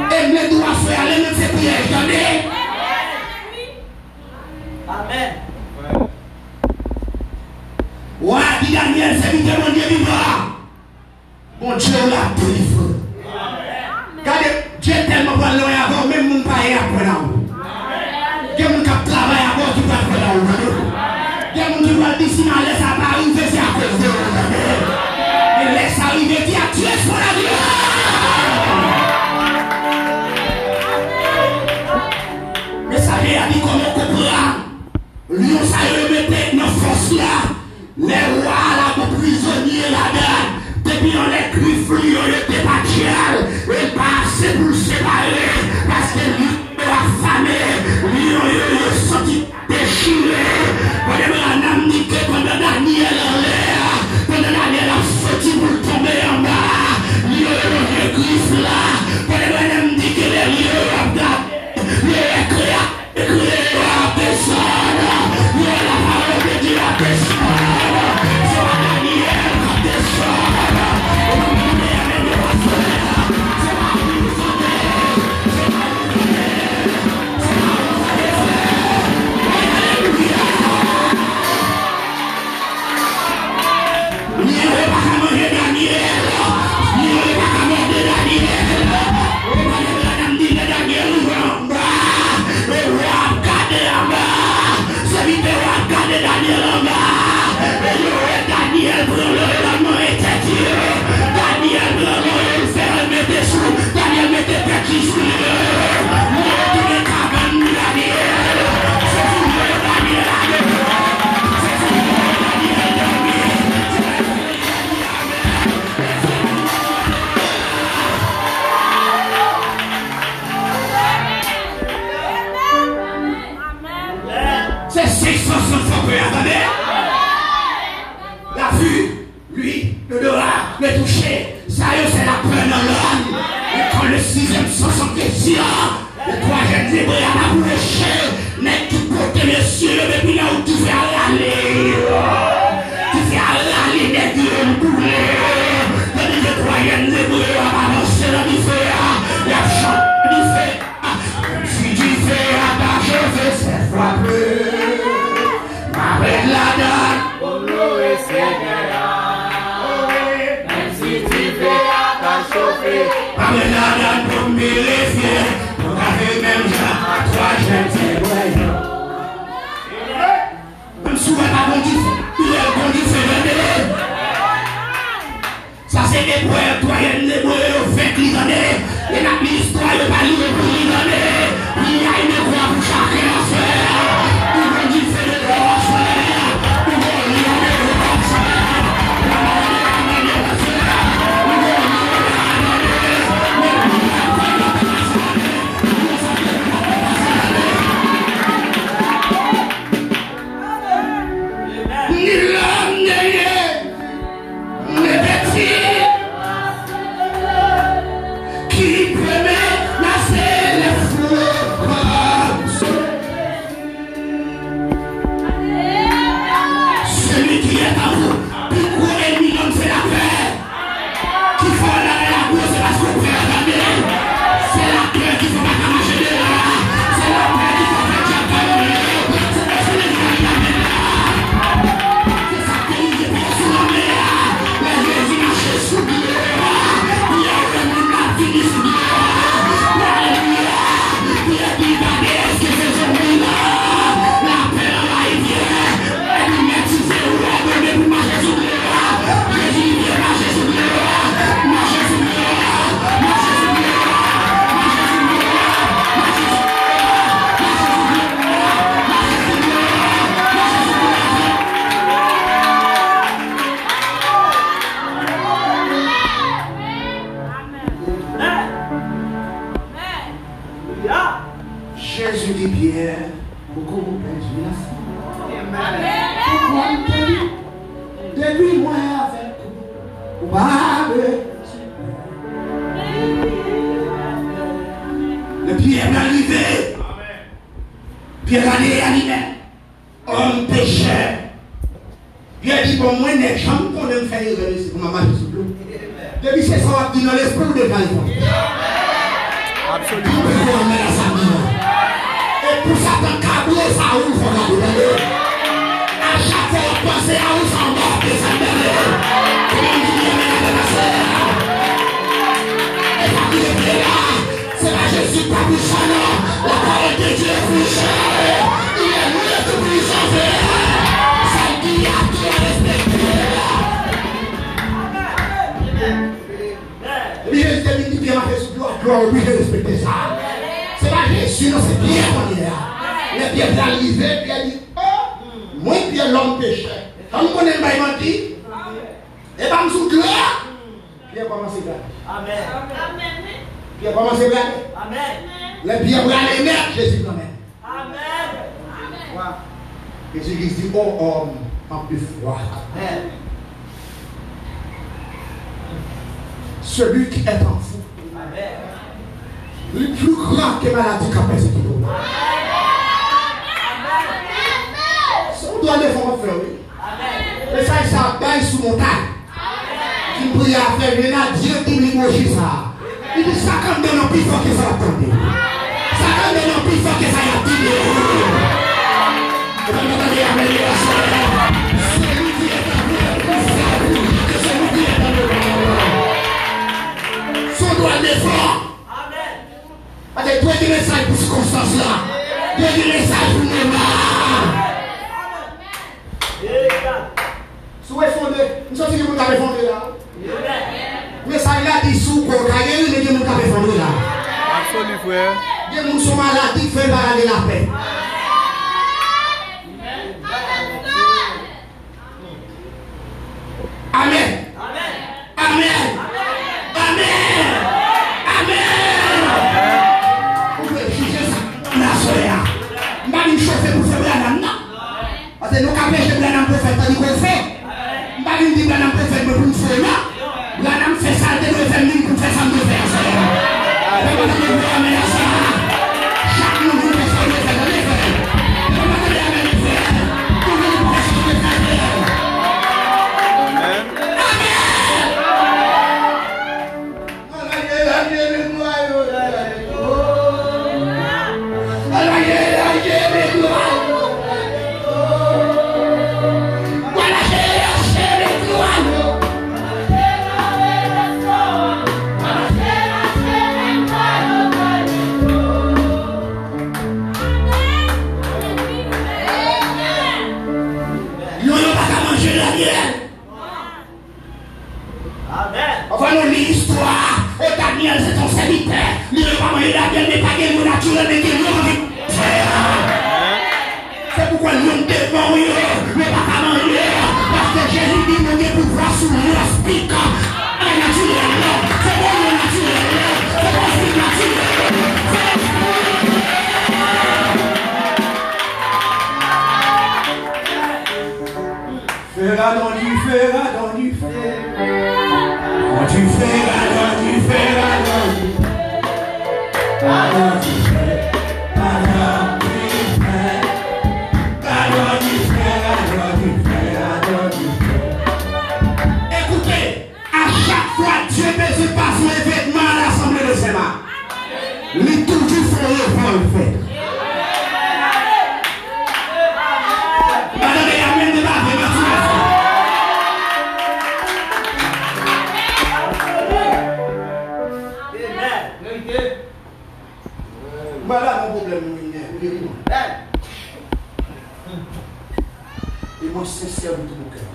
Speaker 2: et nous devons faire aller nous ces prières. Attendez.
Speaker 1: Amen.
Speaker 2: Ouais, dit Daniel, c'est vite mon Dieu vivant. Bon Dieu l'a délivré. Regardez, Dieu est tellement bon loin avant, même mon père est après là. Il y a mon qui travaille avant qui va après là. Il y a mon qui va dire si on laisse à Paris, c'est à cause de vous. Et laisse arriver qui a tué son avion. Mais ça veut dire comment on comprend. Lui, on s'est remetté dans force là. Les rois là, les prisonniers là-dedans. Depuis on les griffes, lui, on était pas tiers. Et pas assez pour le séparer. Parce que lui, on a affamé. Lui, on a senti déchiré. Pendant que pendant Daniel en l'air. Pendant Daniel a sorti pour tomber en bas. Lui, on a les griffes là. Pendant que on dit que les lieux ont gardé. Les créa, à personne. Lui, la parole de Dieu à personne. C'est Daniel à personne. Daniel mettait petit sur c'est 660 fois que attendez. La vue, lui, le dehors, le toucher, ça c'est la peine dans l'homme. Et quand le 6e sens en question, le 3e zébré à la bouche, n'est tout côté, messieurs, depuis là où tu fais aller. Tu fais aller, n'est qu'une boulée. Tandis que le 3e zébré à balancer dans du feu, il a chanté du feu. Si tu fais attacher, fais cette fois plus. Avec la dame,
Speaker 3: pour louer Seigneur, même si tu fais ta chauffer.
Speaker 2: avec la dame pour me vérifier, pour arriver même à 3 jeunes. Jésus dit Pierre, pourquoi vous perdez la foi? Pourquoi vous perdez? Depuis moi avec vous, le Pierre est arrivé. Pierre est arrivé. Homme pécheur. Pierre dit, bon, moi, je ne sais pas me faire erreur ici pour ma marcher sous l'eau. Depuis c'est ça, on dit dans l'esprit de Calvin.
Speaker 3: Absolument.
Speaker 2: Et pour ça, quand câble, ça ouvre, on a dit. À chaque fois, on pense à où ça mort, et ça me donne. Et ça qui est là, c'est pas Jésus, pas puissant, non. La parole de Dieu est puissant. Il est mieux que puissant. Celle qui a tout respecté. Et puis Jésus dit bien fait sous gloire, obligé de respecter ça. C'est pas Jésus, non, c'est Pierre qu'on est là. Et Pierre est arrivé, Pierre dit, oh, moi Pierre l'homme pécheur. Quand vous connaissez le baillement dit, et pas me sous gloire, Pierre commence à garder.
Speaker 1: Amen.
Speaker 2: Pierre commence à garder.
Speaker 1: Amen.
Speaker 2: Les Pierre va aller mettre Jésus quand même.
Speaker 1: Amen.
Speaker 2: Et Jésus dit, oh homme, en plus froid.
Speaker 1: Amen.
Speaker 2: Celui qui est en vous, le plus grand que maladie qu'a persécuté. On doit défendre frère, oui. Mais ça, il s'abaille sous montagne. Qui prie à faire, il y a Dieu qui lui mange ça. Il dit, ça quand même non plus fort que ça attendait. Ça quand même non plus fort que ça y a dit. Et puis, attendez, amen, celui qui est en vous, que celui qui est en vous. Son doit défendre. Parce que toi, tu es message pour ce circonstance-là. Tu es message pour nous. Sous est fondé. Nous sommes qui vous avez fondé là. Mais ça, il a dit sous quoi. Il y a eu des gens qui vous avez fondé là.
Speaker 3: Absolument, frère.
Speaker 2: Des gens qui sont malades, qui font parler la paix. Amen. Amen. Amen. Parce que nous avons fait le prophète, nous avons fait. Nous avons dit que le prophète me pour faire là. Nous avons fait ça, nous avons fait pour faire ça, nous avons fait ça. Chaque nous fait ça, nous avons fait ça. Enfin, nous lisons l'histoire. Oh, Daniel, c'est ton serviteur. Il ne va pas manger la gueule, mais pas gueule naturelle, mais gueule envie. C'est pourquoi nous devons manger, mais pas manger. Parce que Jésus dit nous devons pouvoir sur le speak. Naturellement. C'est bon, naturellement. C'est bon, c'est naturellement. Fera dans du fer, dans du fer. Quand tu feras, quand tu feras, quand tu feras, quand tu feras, quand tu feras, quand tu feras, quand tu feras. Écoutez, à chaque fois Dieu ne pas son événement à l'Assemblée de Sénat. Les toujours font le fait. Voilà mon problème, et moi sincère de tout mon cœur.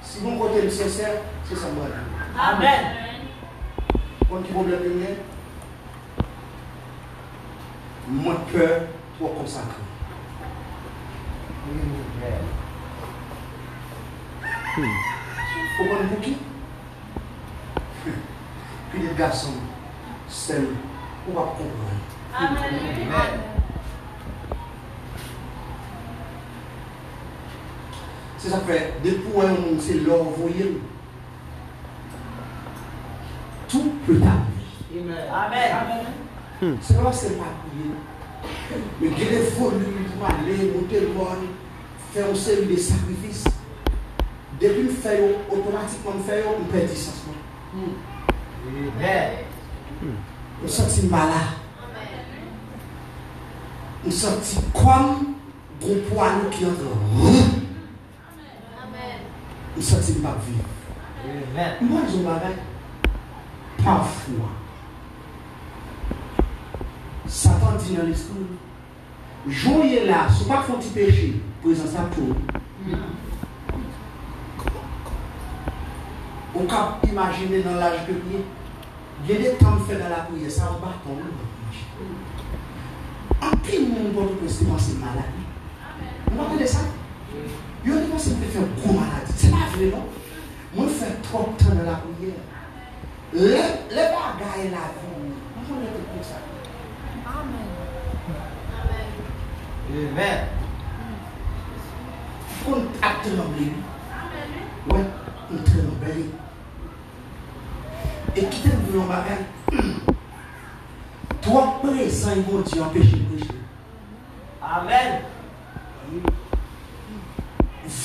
Speaker 2: Si mon côté est sincère, c'est ça moi.
Speaker 1: Amen.
Speaker 2: Mon petit problème, mon cœur trop consacré. Faut qu'on pour qui? Puis les garçons, seuls. On va comprendre. C'est ça que fait, depuis où c'est l'or envoyé. Tout peut arriver.
Speaker 3: Amen.
Speaker 2: C'est là c'est pas prier. Mais il y a des volumes pour aller, monter le monde, faire une série de sacrifices. Depuis que nous faisons, automatiquement nous faisons, nous perdons du sens. Nous sommes malades. Nous sommes comme gros poids qui entre. Nous sommes pas vivre. Moi, je m'arrête. Parfois, Satan dit dans l'esprit, jouez là, ce n'est pas un petit péché, présent ça pour. On peut imaginer dans l'âge de prier, il y a des temps fait dans la prière, ça va bâton. En pile, mon bon, peut se penser maladie. Vous entendez ça? Il y a des gens qui faire une grosse maladie. C'est pas vrai, non? Moi, je fais trop de temps dans la prière. Les bagailles la vie, on est pour ça.
Speaker 1: Amen.
Speaker 2: On a tremblé. Ouais, on tremble. Et qui t'aime voulu en bagaille? Toi, présent, ils vont dire empêcher de pécher.
Speaker 1: Amen.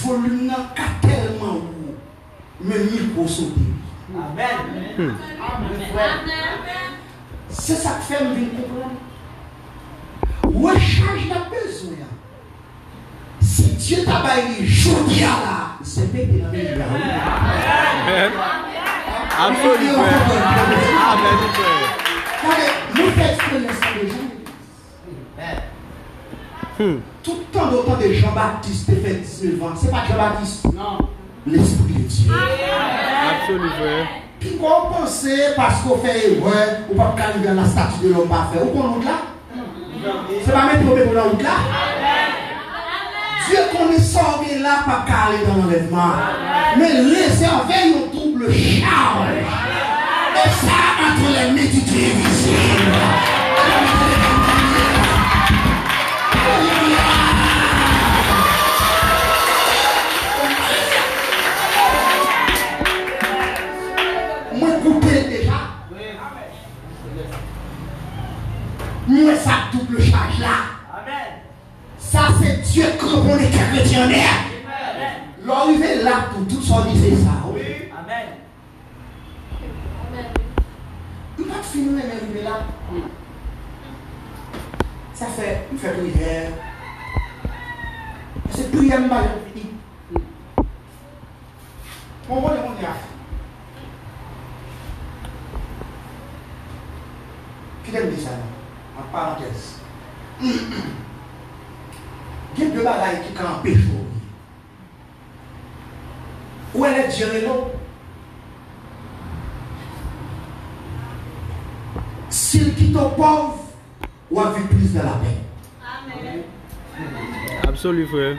Speaker 2: Volume n'a qu'à tellement haut, même il faut sauter.
Speaker 1: Amen.
Speaker 2: C'est ça que fait me comprendre. Recharge n'a besoin. Si Dieu t'a baillé jour là, c'est bien qu'il a mis là.
Speaker 3: Amen. Absolument. Amen.
Speaker 2: Nous faisons expérience des gens. Tout le temps d'autant de Jean-Baptiste fait 19 ans. Ce n'est pas Jean-Baptiste. Non. L'Esprit de Dieu.
Speaker 3: Absolument.
Speaker 2: Puis qu'on pense parce qu'on fait erreur, ou pas arriver dans la statue de l'homme parfait. Où qu'on route là? C'est pas même problème pour la route là? Dieu qu'on est sorti là, pas aller dans l'enlèvement. Mais réserver nos troubles charge. Et ça entre les méditer visibles. Moi, coupé déjà. Moi, ça double charge là. Ça, c'est Dieu qui répond les chrétiens en air. L'arrivée là pour tout sortir, c'est ça. Oui.
Speaker 1: Amen.
Speaker 2: Il va finir même arriver là. Ça fait, il fait prière. C'est prière, mal fini. On va le monde là. Qui aime dire ça là? En parenthèse. Il y a deux bagailles qui campent. Où elle est Dieu non? S'il quitte au pauvre, ou a vu plus de la paix.
Speaker 4: Amen.
Speaker 3: Absolument, frère.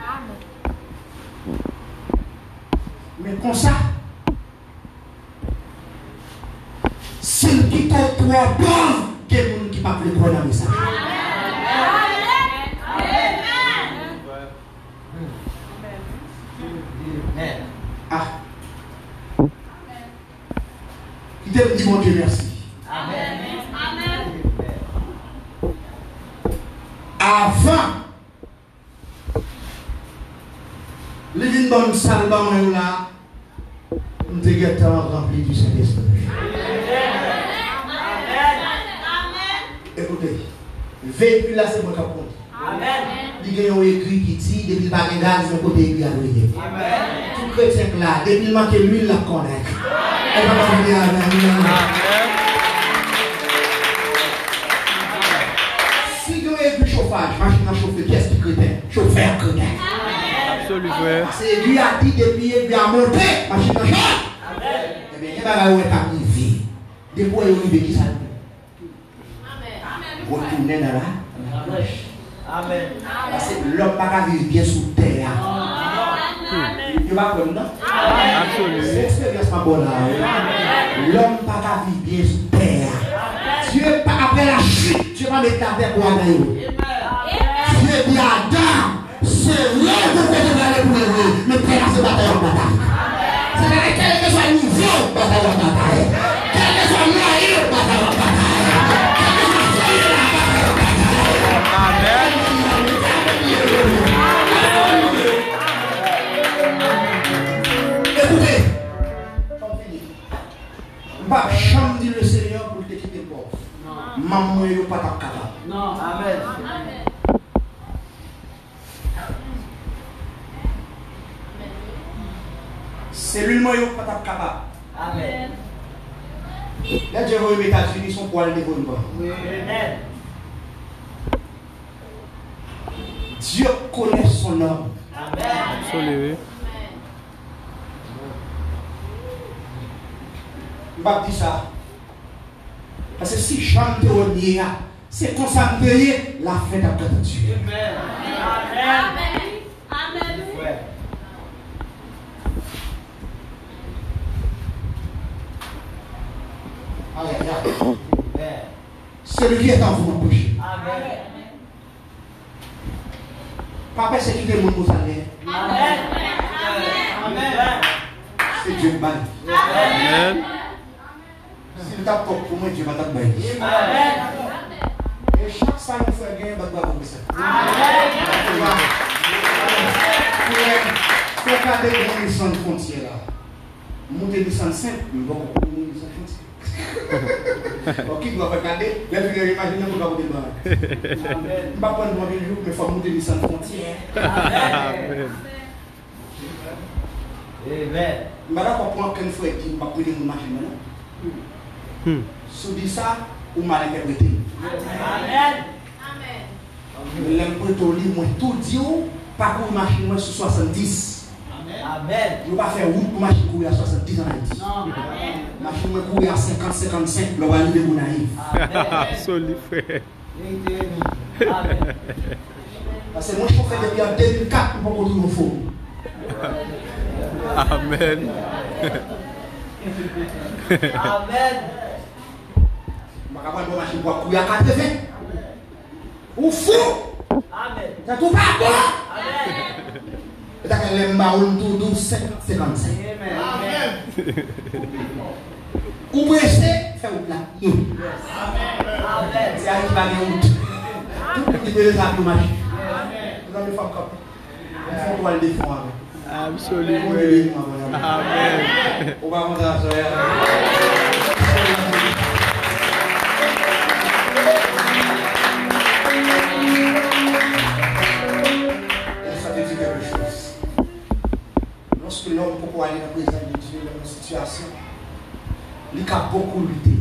Speaker 2: Mais comme ça, s'il quitte au pauvre, il y a des gens qui ne peuvent pas prendre un message. Ah. Qui t'aime dit mon Dieu merci. Avant, les vignes bonnes salles là, nous étions remplis du Saint-Esprit. Écoutez, véhicule là, c'est mon capot. Il y a un écrit qui dit, depuis le bagage, c'est un côté écrit à briller. Tout chrétien là, depuis le manque l'huile, la connaît. Elle va pas venir avec si vous avez vu le chauffage, machine à chauffer, qui est-ce qui chrétien? Chauffeur chrétien.
Speaker 3: Absolument.
Speaker 2: C'est lui a dit depuis il a monté, machine à chauffer. Eh bien, il va y avoir une vie. Depuis il y a une vie qui s'allume. Retournez dans la.
Speaker 1: Amen.
Speaker 2: Parce que l'homme n'a pas vivre bien sous terre. Tu vas prendre, non?
Speaker 3: Absolument.
Speaker 2: C'est l'expérience pas bonne là. L'homme n'a pas vivre bien sous terre. Dieu, après la chute, Dieu va mettre la terre pour aller. Dieu dit à Adam, c'est là que vous devez aller pour lui. Mais frère, c'est bataille en bataille. C'est-à-dire, quel que soit le niveau, bataille en bataille. Quel que soit le moyen, bataille en bataille. Quel que soit le foyer, bataille en bataille.
Speaker 3: Amen.
Speaker 2: Écoutez, on finit. Pas jamais dire le Seigneur pour te quitter pauvre. Maman, il n'est pas capable.
Speaker 1: Non. Amen.
Speaker 2: C'est lui-même qui n'est pas capable.
Speaker 1: Amen.
Speaker 2: Là, Dieu va aux États-Unis, son poil ne vole pas.
Speaker 1: Amen.
Speaker 2: Dieu connaît son homme.
Speaker 3: Absolument.
Speaker 2: Je ne vais pas dire ça. Parce que si j'aime te renier, c'est comme ça que la fête à côté de Dieu.
Speaker 1: Amen. Amen. Ouais.
Speaker 2: Celui qui est en vous, mon péché.
Speaker 1: Amen.
Speaker 2: Papa, c'est qui est mon beau salaire.
Speaker 1: Amen. Amen.
Speaker 2: C'est Dieu qui m'a dit.
Speaker 3: Amen.
Speaker 2: Si tu tapes pour moi, Dieu va t'abbailler.
Speaker 1: Amen.
Speaker 2: Et chaque fois que vous faites gagner, vous allez comme ça.
Speaker 1: Amen.
Speaker 2: Faut garder une mission de frontière là. Monter une mission simple, mais bon, une mission de frontière. Ok, vous allez regarder, les filles imaginez vous allez vous débarrasser. Je ne vais pas prendre mon jour, mais il faut monter une mission de frontière.
Speaker 3: Amen.
Speaker 1: Amen.
Speaker 2: Je ne vais pas prendre qu'une fois et dire, je ne vais pas prendre mon machine. Si vous dites ça, vous mal interprété.
Speaker 1: Amen.
Speaker 2: L'impression moi tout dit, parcours machine moi sur 70.
Speaker 1: Amen.
Speaker 2: Je ne vais pas faire route pour machine courir à 70 ans Haïti.
Speaker 1: Non.
Speaker 2: Machine moi courir à 50, 55, le va arriver mon naïf.
Speaker 3: Absolument, frère.
Speaker 1: Amen.
Speaker 2: Parce que moi je fais depuis en 2004 pour pas retrouver faux.
Speaker 3: Amen.
Speaker 1: Amen.
Speaker 2: Je ne vais pas prendre machine pour courir à 80. Ou fou!
Speaker 1: Amen.
Speaker 2: C'est tout pas bon!
Speaker 1: Amen.
Speaker 2: Et t'as qu'un lemme baoul tout doux 55.
Speaker 1: Amen.
Speaker 2: Ou pressé, fait ou là.
Speaker 1: Amen.
Speaker 2: C'est à qui va aller route. Tout le monde peut les appeler machine. Vous avez fait comme. Il faut qu'on le défendre.
Speaker 3: Absolument. Amen.
Speaker 2: On va rentrer à ça. Ça te dit quelque chose. Lorsque l'homme peut aller dans la présence de Dieu dans une situation, il a beaucoup lutté.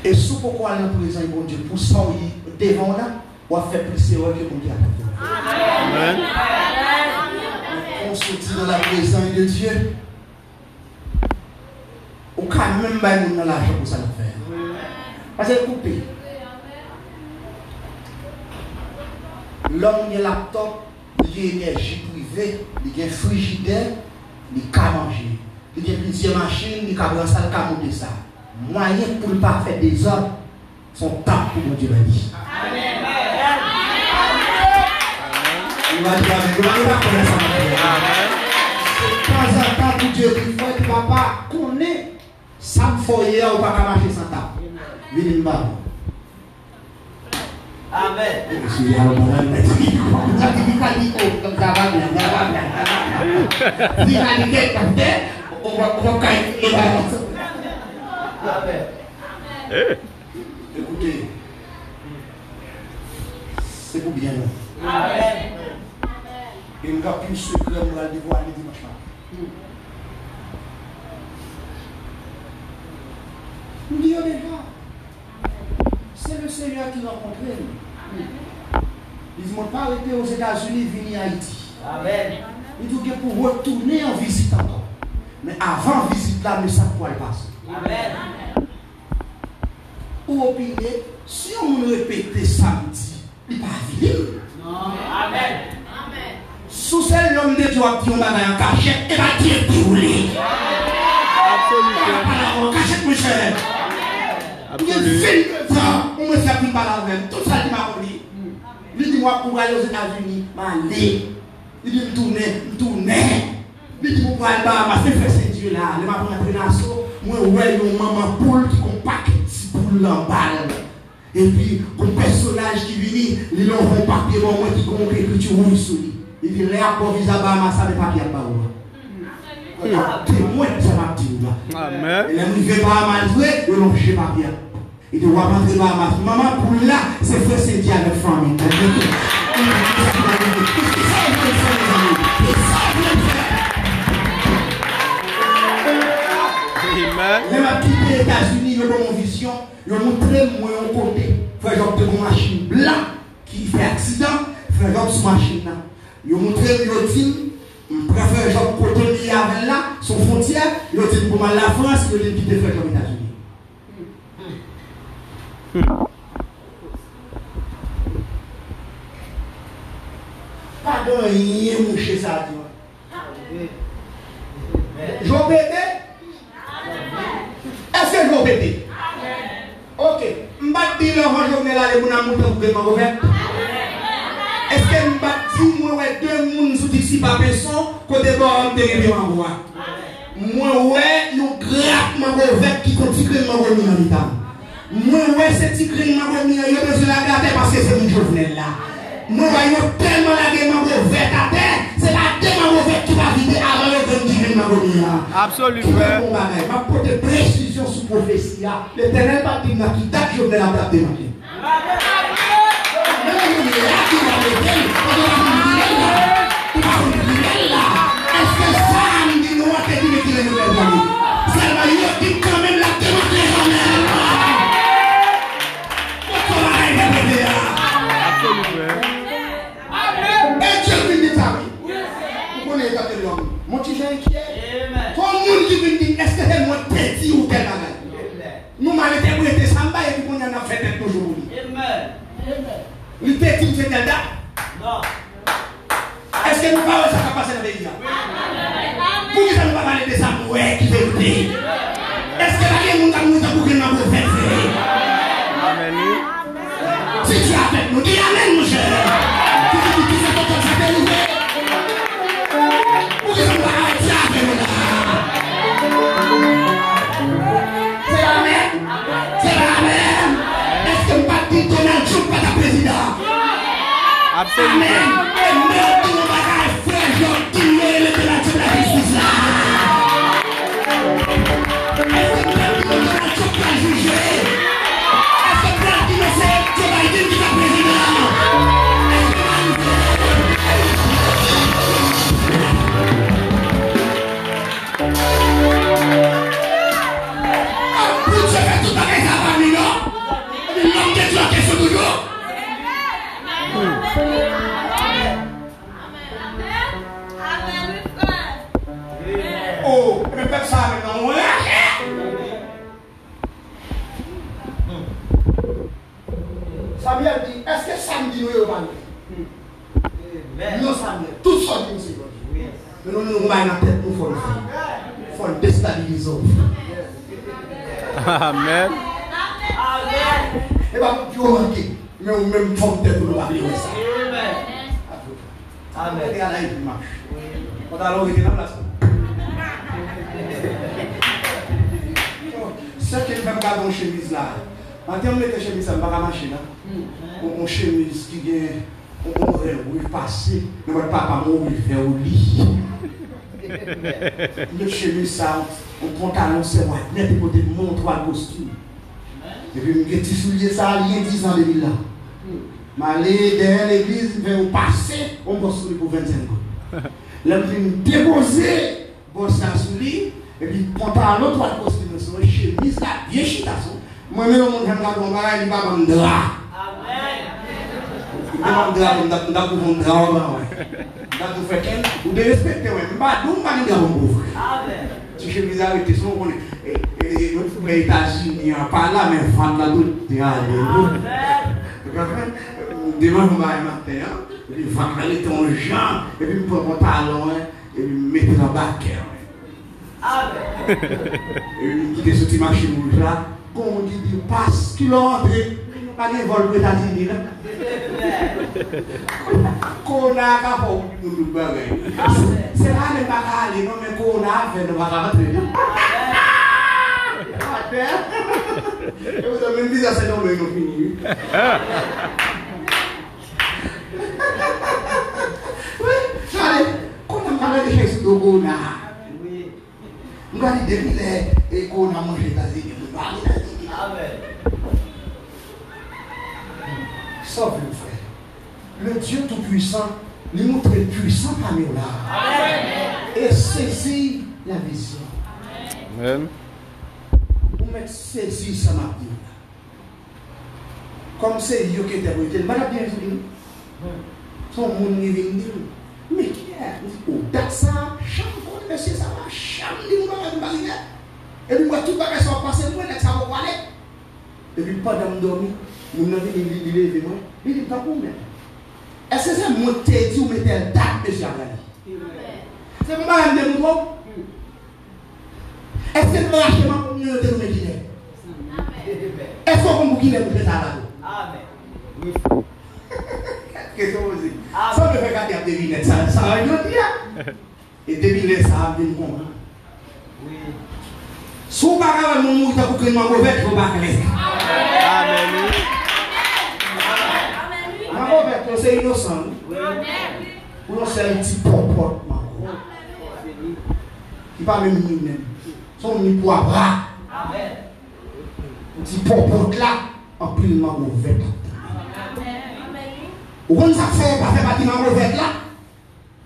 Speaker 2: Et si vous pouvez aller dans la présence de Dieu pour ça, devant là, on va faire plus erreur que mon Dieu.
Speaker 3: Amen.
Speaker 2: On sortit dans la présence de Dieu. On ne peut même pas nous dans l'argent pour ça le faire. Parce que coupé. L'homme, il a un laptop, il a énergie privée, il a un frigidaire, il a manger. Il a plusieurs machines, il a un salle, il a monter ça. Moyen pour ne pas faire des ordres, son temps pour mon Dieu m'a dit.
Speaker 1: Amen.
Speaker 2: Il va dire, mais il va pas connaître ça. De temps en temps, pour Dieu, il faut que papa connaît ça me faut hier ou pas marcher sans table. Venez me
Speaker 1: Amen. Amen.
Speaker 2: Écoutez, c'est pour bien.
Speaker 1: Amen.
Speaker 2: Et nous avons plus secret pour aller voir les dimanches. Nous disons déjà, c'est le Seigneur qui l'a rencontré. Ils ne m'ont pas arrêté aux États-Unis, venir à Haïti.
Speaker 1: Amen.
Speaker 2: Ils disent que pour retourner en visite encore. Mais avant visite là, mais ça quoi le passe.
Speaker 1: Amen.
Speaker 2: Ou opiner, si on répétait samedi, il n'est pas venu.
Speaker 1: Amen.
Speaker 2: Sous celle l'homme de Dieu a dit on a un cachet, et va dire brûler.
Speaker 3: Absolument.
Speaker 2: Cachet, mon cher. 22 ans, on me fait plus par même. Tout ça qui m'a compris. Il dit moi pour aller aux États-Unis, m'aller. Il dit me tourner. Il dit pour aller Bahamas, c'est faire ce Dieu là. Il m'a pris un traînasso. Moi ouais, une maman poule qui compacte si poule en balle. Et puis un personnage qui vient, il a un papier pour moi qui compte écriture rouge sur lui. Il dit les apports visa Bahamas ça les papiers à Bahamas. Témoin ça m'a dit là.
Speaker 3: Amen.
Speaker 2: Et là il veut Bahamas jouer, il l'ont chez papier. Il dit, on va rentrer dans ma maman pour là, c'est faire ce diable avec famille.
Speaker 3: Amen.
Speaker 2: Les ma quitté les États-Unis, ils ont mon vision, ils ont montré moi un côté. Frère Job de mon machine blanc qui fait accident, frère Job sur machine là. Ils ont montré le team, frère Job côté lié avec là, son frontière, ils ont dit pour moi la France, ils ont dit quitter frère Job aux États-Unis. Pardon, rien mouché ça. Jean Pété? Est-ce que Jean Pété? Ok. M'bat dit le journée là, les gens ont monté pour que est-ce que m'bat dit moi ouais deux moun sous ici par personne côté bon de bien en moi. Moi ouais yon grappe mauvais qui continue mauvais dans l'état. Moi ouais c'est petit grain mauvais il a besoin la garder parce que c'est mon journée là. Moi ouais tellement la gamme mauvais à terre, c'est la gamme mauvais qui va vider avant le 20 mauvais là.
Speaker 3: Absolument.
Speaker 2: Ma porte précision sous prophétie. L'Éternel va dire qui date je vais la date de ma vie. Est-ce que ça me dit nous à te dire qu'il est nouvelle famille? Ça va y dire quand même la démontrer quand même.
Speaker 3: Absolument.
Speaker 2: Et Dieu me dit ça. Vous connaissez ça de l'homme. Mon petit jeune inquiet. Tout le monde qui me dit est-ce que c'est moi petit ou quel bagage? Nous m'arrêtons pour être samba et puis on en a fait toujours. Le petit c'est tel date? Non. Est-ce que nous parlons de ça qui va passer dans le pays? Pour que ça ne va pas parler de ça, ouais, qui veut le pays? Est-ce que la guerre nous a pour que nous avons fait?
Speaker 3: Amen.
Speaker 2: Si tu as fait, nous dis amen, mon cher. Tu dis que c'est comme ça que nous fait. Pour que ça ne va pas parler avec nous là. C'est la même. C'est la même. Est-ce que nous pas dit Donald Trump pas ta président?
Speaker 3: Absolument.
Speaker 2: Amen. Et même tout le bagage, frère, je dis le de la justice là. Est-ce que nous pas dit Donald Trump pas jugé? Est-ce que nous pas dit c'est Joe Biden qui est président? Pour se faire tout bagage ça va nous non? L'homme qui est la question toujours. Oh, mais faites ça maintenant, ouais. Samuel dit, est-ce que samedi nous est au non, Samuel, tout ça dit c'est bon. Mais nous nous mettons la tête, nous faut le faire. Il faut le déstabiliser.
Speaker 3: Amen.
Speaker 2: Et bien, tu vas manquer. Mais on même forme tête pour nous parler de ça. Amen. Et là, il marche. On a l'origine de la place. Ce qui fait regarder une chemise là. En termes de chemise, ça ne va pas marcher. Une chemise qui vient, on aurait passé, mais votre papa m'a fait au lit. Le chemise, ça, on pantalon, c'est moi, net de côté de mon trois costume. Et puis, je suis soulier ça, il y a 10 ans de là. Je suis derrière l'église, je vais passer, on va soulier pour 25 ans. Là, je vais me déposer, bon, ça soulier, et puis, pantalon, trois costumes, sur une chemise, là, bien chitasson. Moi-même, mon frère, il va me drap. Amen. Il va me drap, il va me drap. Vous devez respecter, mais pas nous, pas nous, mon frère. Amen. Si je vous arrête, si on connaît, et les États-Unis, pas là, mais fan là, tout est allé. Demain, on va aller matin, et puis, fan là, les ton gens, et puis, me prendre mon talon, et puis, me mettre dans le bac. Amen. Et puis, quitter ce petit marché rouge là. on dit parce qu'il est entré, pas de vol aux États-Unis. Qu'on a capable nous bagarrer. C'est là les bagarres, non mais qu'on a fait de bagarre. Et vous avez même dit ça, c'est non mais nous fini. Oui, allez, qu'on a parlé de Jésus de Gona. Oui. Nous allons dire et qu'on a mangé la zine. Amen. Sauf le frère. Le Dieu Tout-Puissant, lui montre puissant parmi nous là. Et saisit la vision.
Speaker 4: Amen.
Speaker 2: Vous mettez saisi ça m'a dit. Comme c'est lui qui était brûlé, mal bien sûr. Son monde qui vient dire, mais qui est au ça, chambre, monsieur, ça va, chambre, il va me barrière. Et puis, moi, tout le bagage va passer, moi, ça va aller. Et puis, pendant que je dormais, mon ami, il est levé, moi, il dit, pas pour moi. Est-ce que c'est mon tête qui met un date, monsieur Agani? C'est mon bagage de mon trop? Est-ce que c'est mon acheter ma communauté de mes guillemets? Est-ce qu'on vous guillemets pour faire ça là? Amen. Oui. Qu'est-ce que vous dites? Ça me fait garder à deviner, ça va être bien. Et deviner, ça va venir comprendre. Oui. Si vous ne pouvez pas vous dire que vous mauvais, vous ne pouvez pas laisser. Amen. Mauvais, c'est innocent. Vous c'est un petit porte. Il ne pas même nous-mêmes. Son ni pour bras. Amen. Un petit porte là, en pile mauvais. Vous ne savez pas faire bâtiment mauvais là,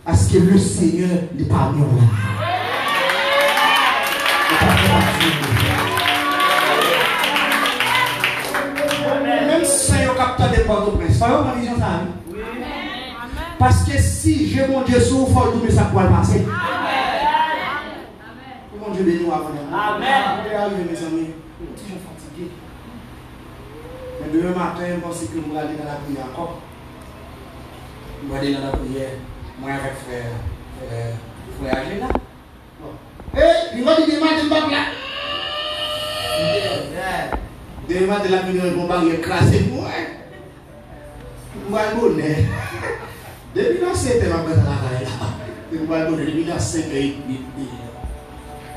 Speaker 2: parce que le Seigneur n'est pas nous là. Même si c'est un capteur de Port-au-Prince, ça va vision ça. Parce que si j'ai mon Dieu sur il faut tout ça pour le passer. Mon Dieu béni avant. Amen. Regardez mes amis, je suis toujours fatigué. Mais demain matin, je pense que vous allez dans la prière encore. Vous allez dans la prière, moi avec frère Agéna. Eh, il va dire demain de ma là. Demain de la prière, ils vont pas écraser moi. Vous allez bonheur. Depuis là, c'était ma bête là. Vous allez bonheur, depuis là, c'est que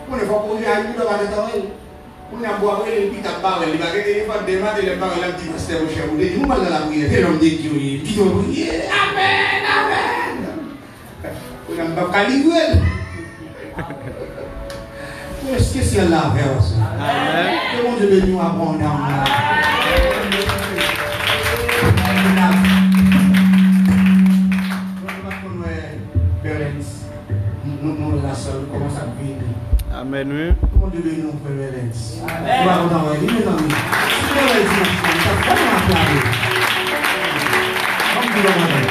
Speaker 2: on ne va pas courir à nous dans la tête. On a boire et puis ta barre, il va pas demander les barres là qui passer au chef. Nous va dans la prière, c'est l'homme de Dieu. Qui doit prier. Amen, amen. On a pas calibrer. Est-ce que c'est la verse? Amen. Que mon Dieu bénisse abondamment. Nous la seule commence à vivre.
Speaker 4: Amen, oui.
Speaker 2: Comment Dieu bénisse notre révérence. Amen. Nous allons dans la vie, mes amis. Si vous avez dit, ça va pas m'acclamer. Comme vous l'avez.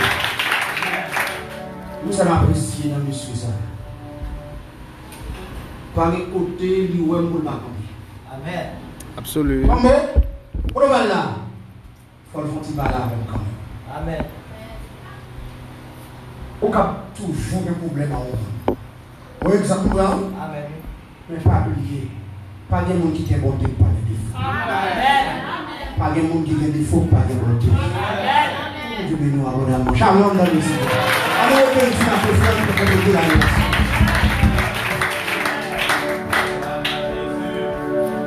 Speaker 2: Nous allons apprécier dans monsieur ça. Par les côtés, lui, ouais, pour le bac. Amen.
Speaker 4: Absolument.
Speaker 2: Comme pour le bal là, il faut le faire petit bal avec quand même. Amen. On a toujours un problème à ouvrir. Vous voyez exactement? Amen. Mais pas oublier, pas de monde qui est bon Dieu par les défauts. Amen. Pas de monde qui est défaut par les bon Dieu. Amen. Dieu bénisse abondamment. Shalom dans les cieux. Allez, on peut dire à peu près pour que vous l'ayez.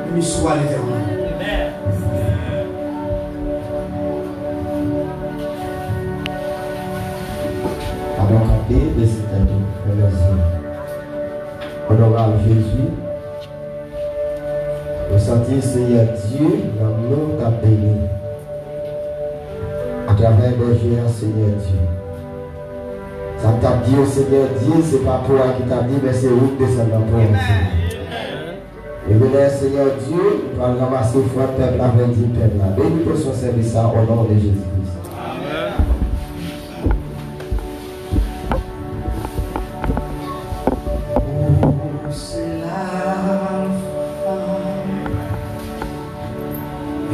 Speaker 2: Béni soit l'Éternel.
Speaker 1: Alors, capé de cet année, honorable Jésus, nous sentons Seigneur Dieu, l'amour t'a béni. À travers les géants, Seigneur Dieu. Ça t'a dit au Seigneur Dieu, c'est pas toi qui t'a dit, mais c'est vous qui descendez pour nous. Et bien, Seignor Dieu, nous allons ramasser le frère peuple avec dit peuple là. Bénis pour son service au nom de Jésus-Christ. Amen.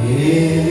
Speaker 2: Yeah.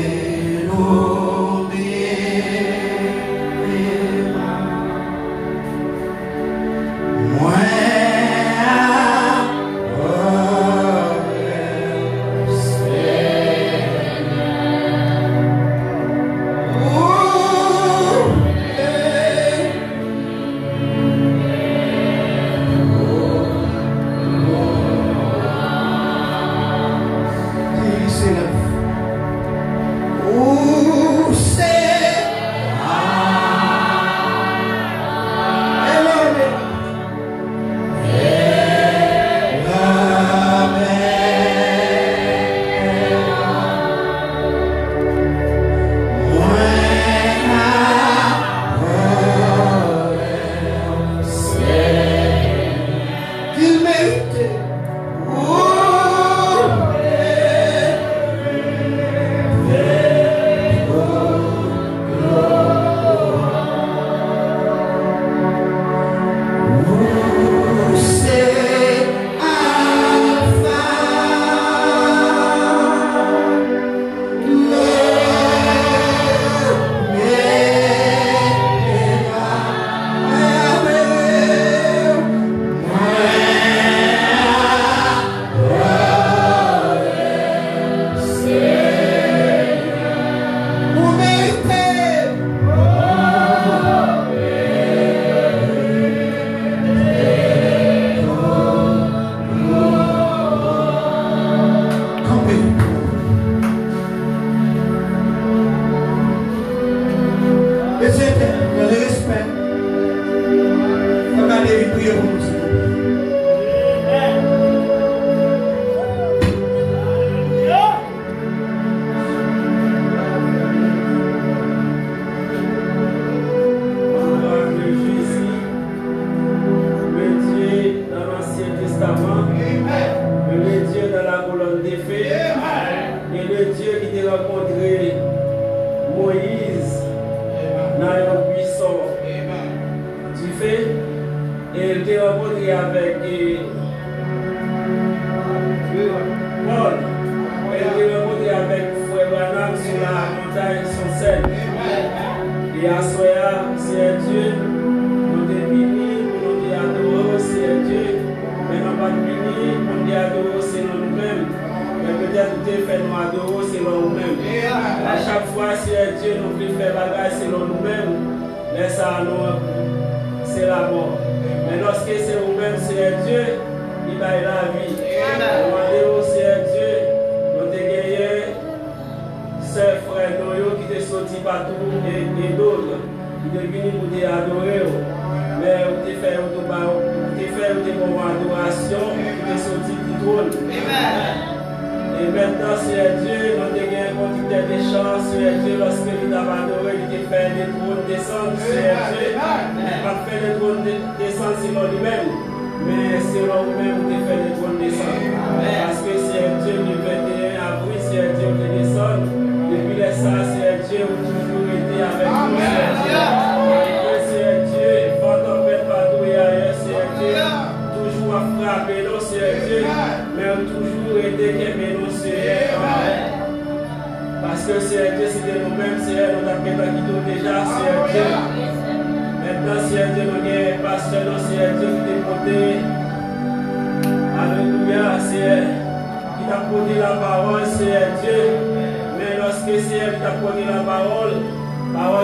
Speaker 5: Et il était rencontré avec Paul. Il était rencontré avec Frère Branham sur la montagne sur scène. Et à Soya, c'est Dieu, nous sommes bénis, nous sommes adorés, c'est Dieu. Mais nous ne sommes pas bénis, nous sommes adorés, c'est nous-mêmes. Mais peut-être que Dieu fait nous adorer, c'est nous-mêmes. À chaque fois, c'est Dieu, nous voulons faire bagage, c'est nous-mêmes. Mais ça, c'est la mort. Mais lorsque c'est nous-mêmes, c'est Dieu, il va la vie. Demandez c'est Dieu, nous te gagné, c'est frère Noyo qui te sorti partout et d'autres qui te venus pour te adorer. Mais vous te fait une bonne adoration, qui te sorti du trône. Et maintenant, c'est Dieu, nous te gagné quantité de chance, c'est Dieu, lorsque il t'a adoré, il te fait des trônes descendre, c'est Dieu. Il va faire des trônes descendre selon lui-même. Mais selon vous-même, vous fait des trônes descendre. Parce que c'est Dieu le 21 avril, c'est Dieu qui descend. Depuis les ça, c'est Dieu qui toujours été avec nous. C'est Dieu, pendant que partout et ailleurs, c'est Dieu. Toujours à frapper nous, c'est Dieu. Mais toujours été qu'aimer nous, c'est Dieu. Parce que c'est Dieu, c'est nous-mêmes, c'est nous avons quitté déjà, c'est Dieu. Maintenant, c'est Dieu, nous avons pasteur, c'est Dieu qui est porté. Alléluia, c'est qui t'a porté la parole, c'est Dieu. Mais lorsque c'est elle qui t'a porté la parole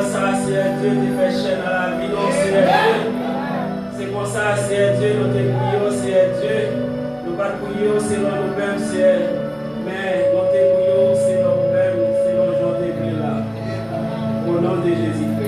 Speaker 5: ça, c'est Dieu qui fait chaîne à la vie, non, c'est Dieu. C'est comme ça, c'est Dieu, nous te prions, c'est Dieu. Nous ne pas prions selon nous-mêmes, mais nous te prions selon nous-mêmes, selon Jean de là. Au nom de Jésus.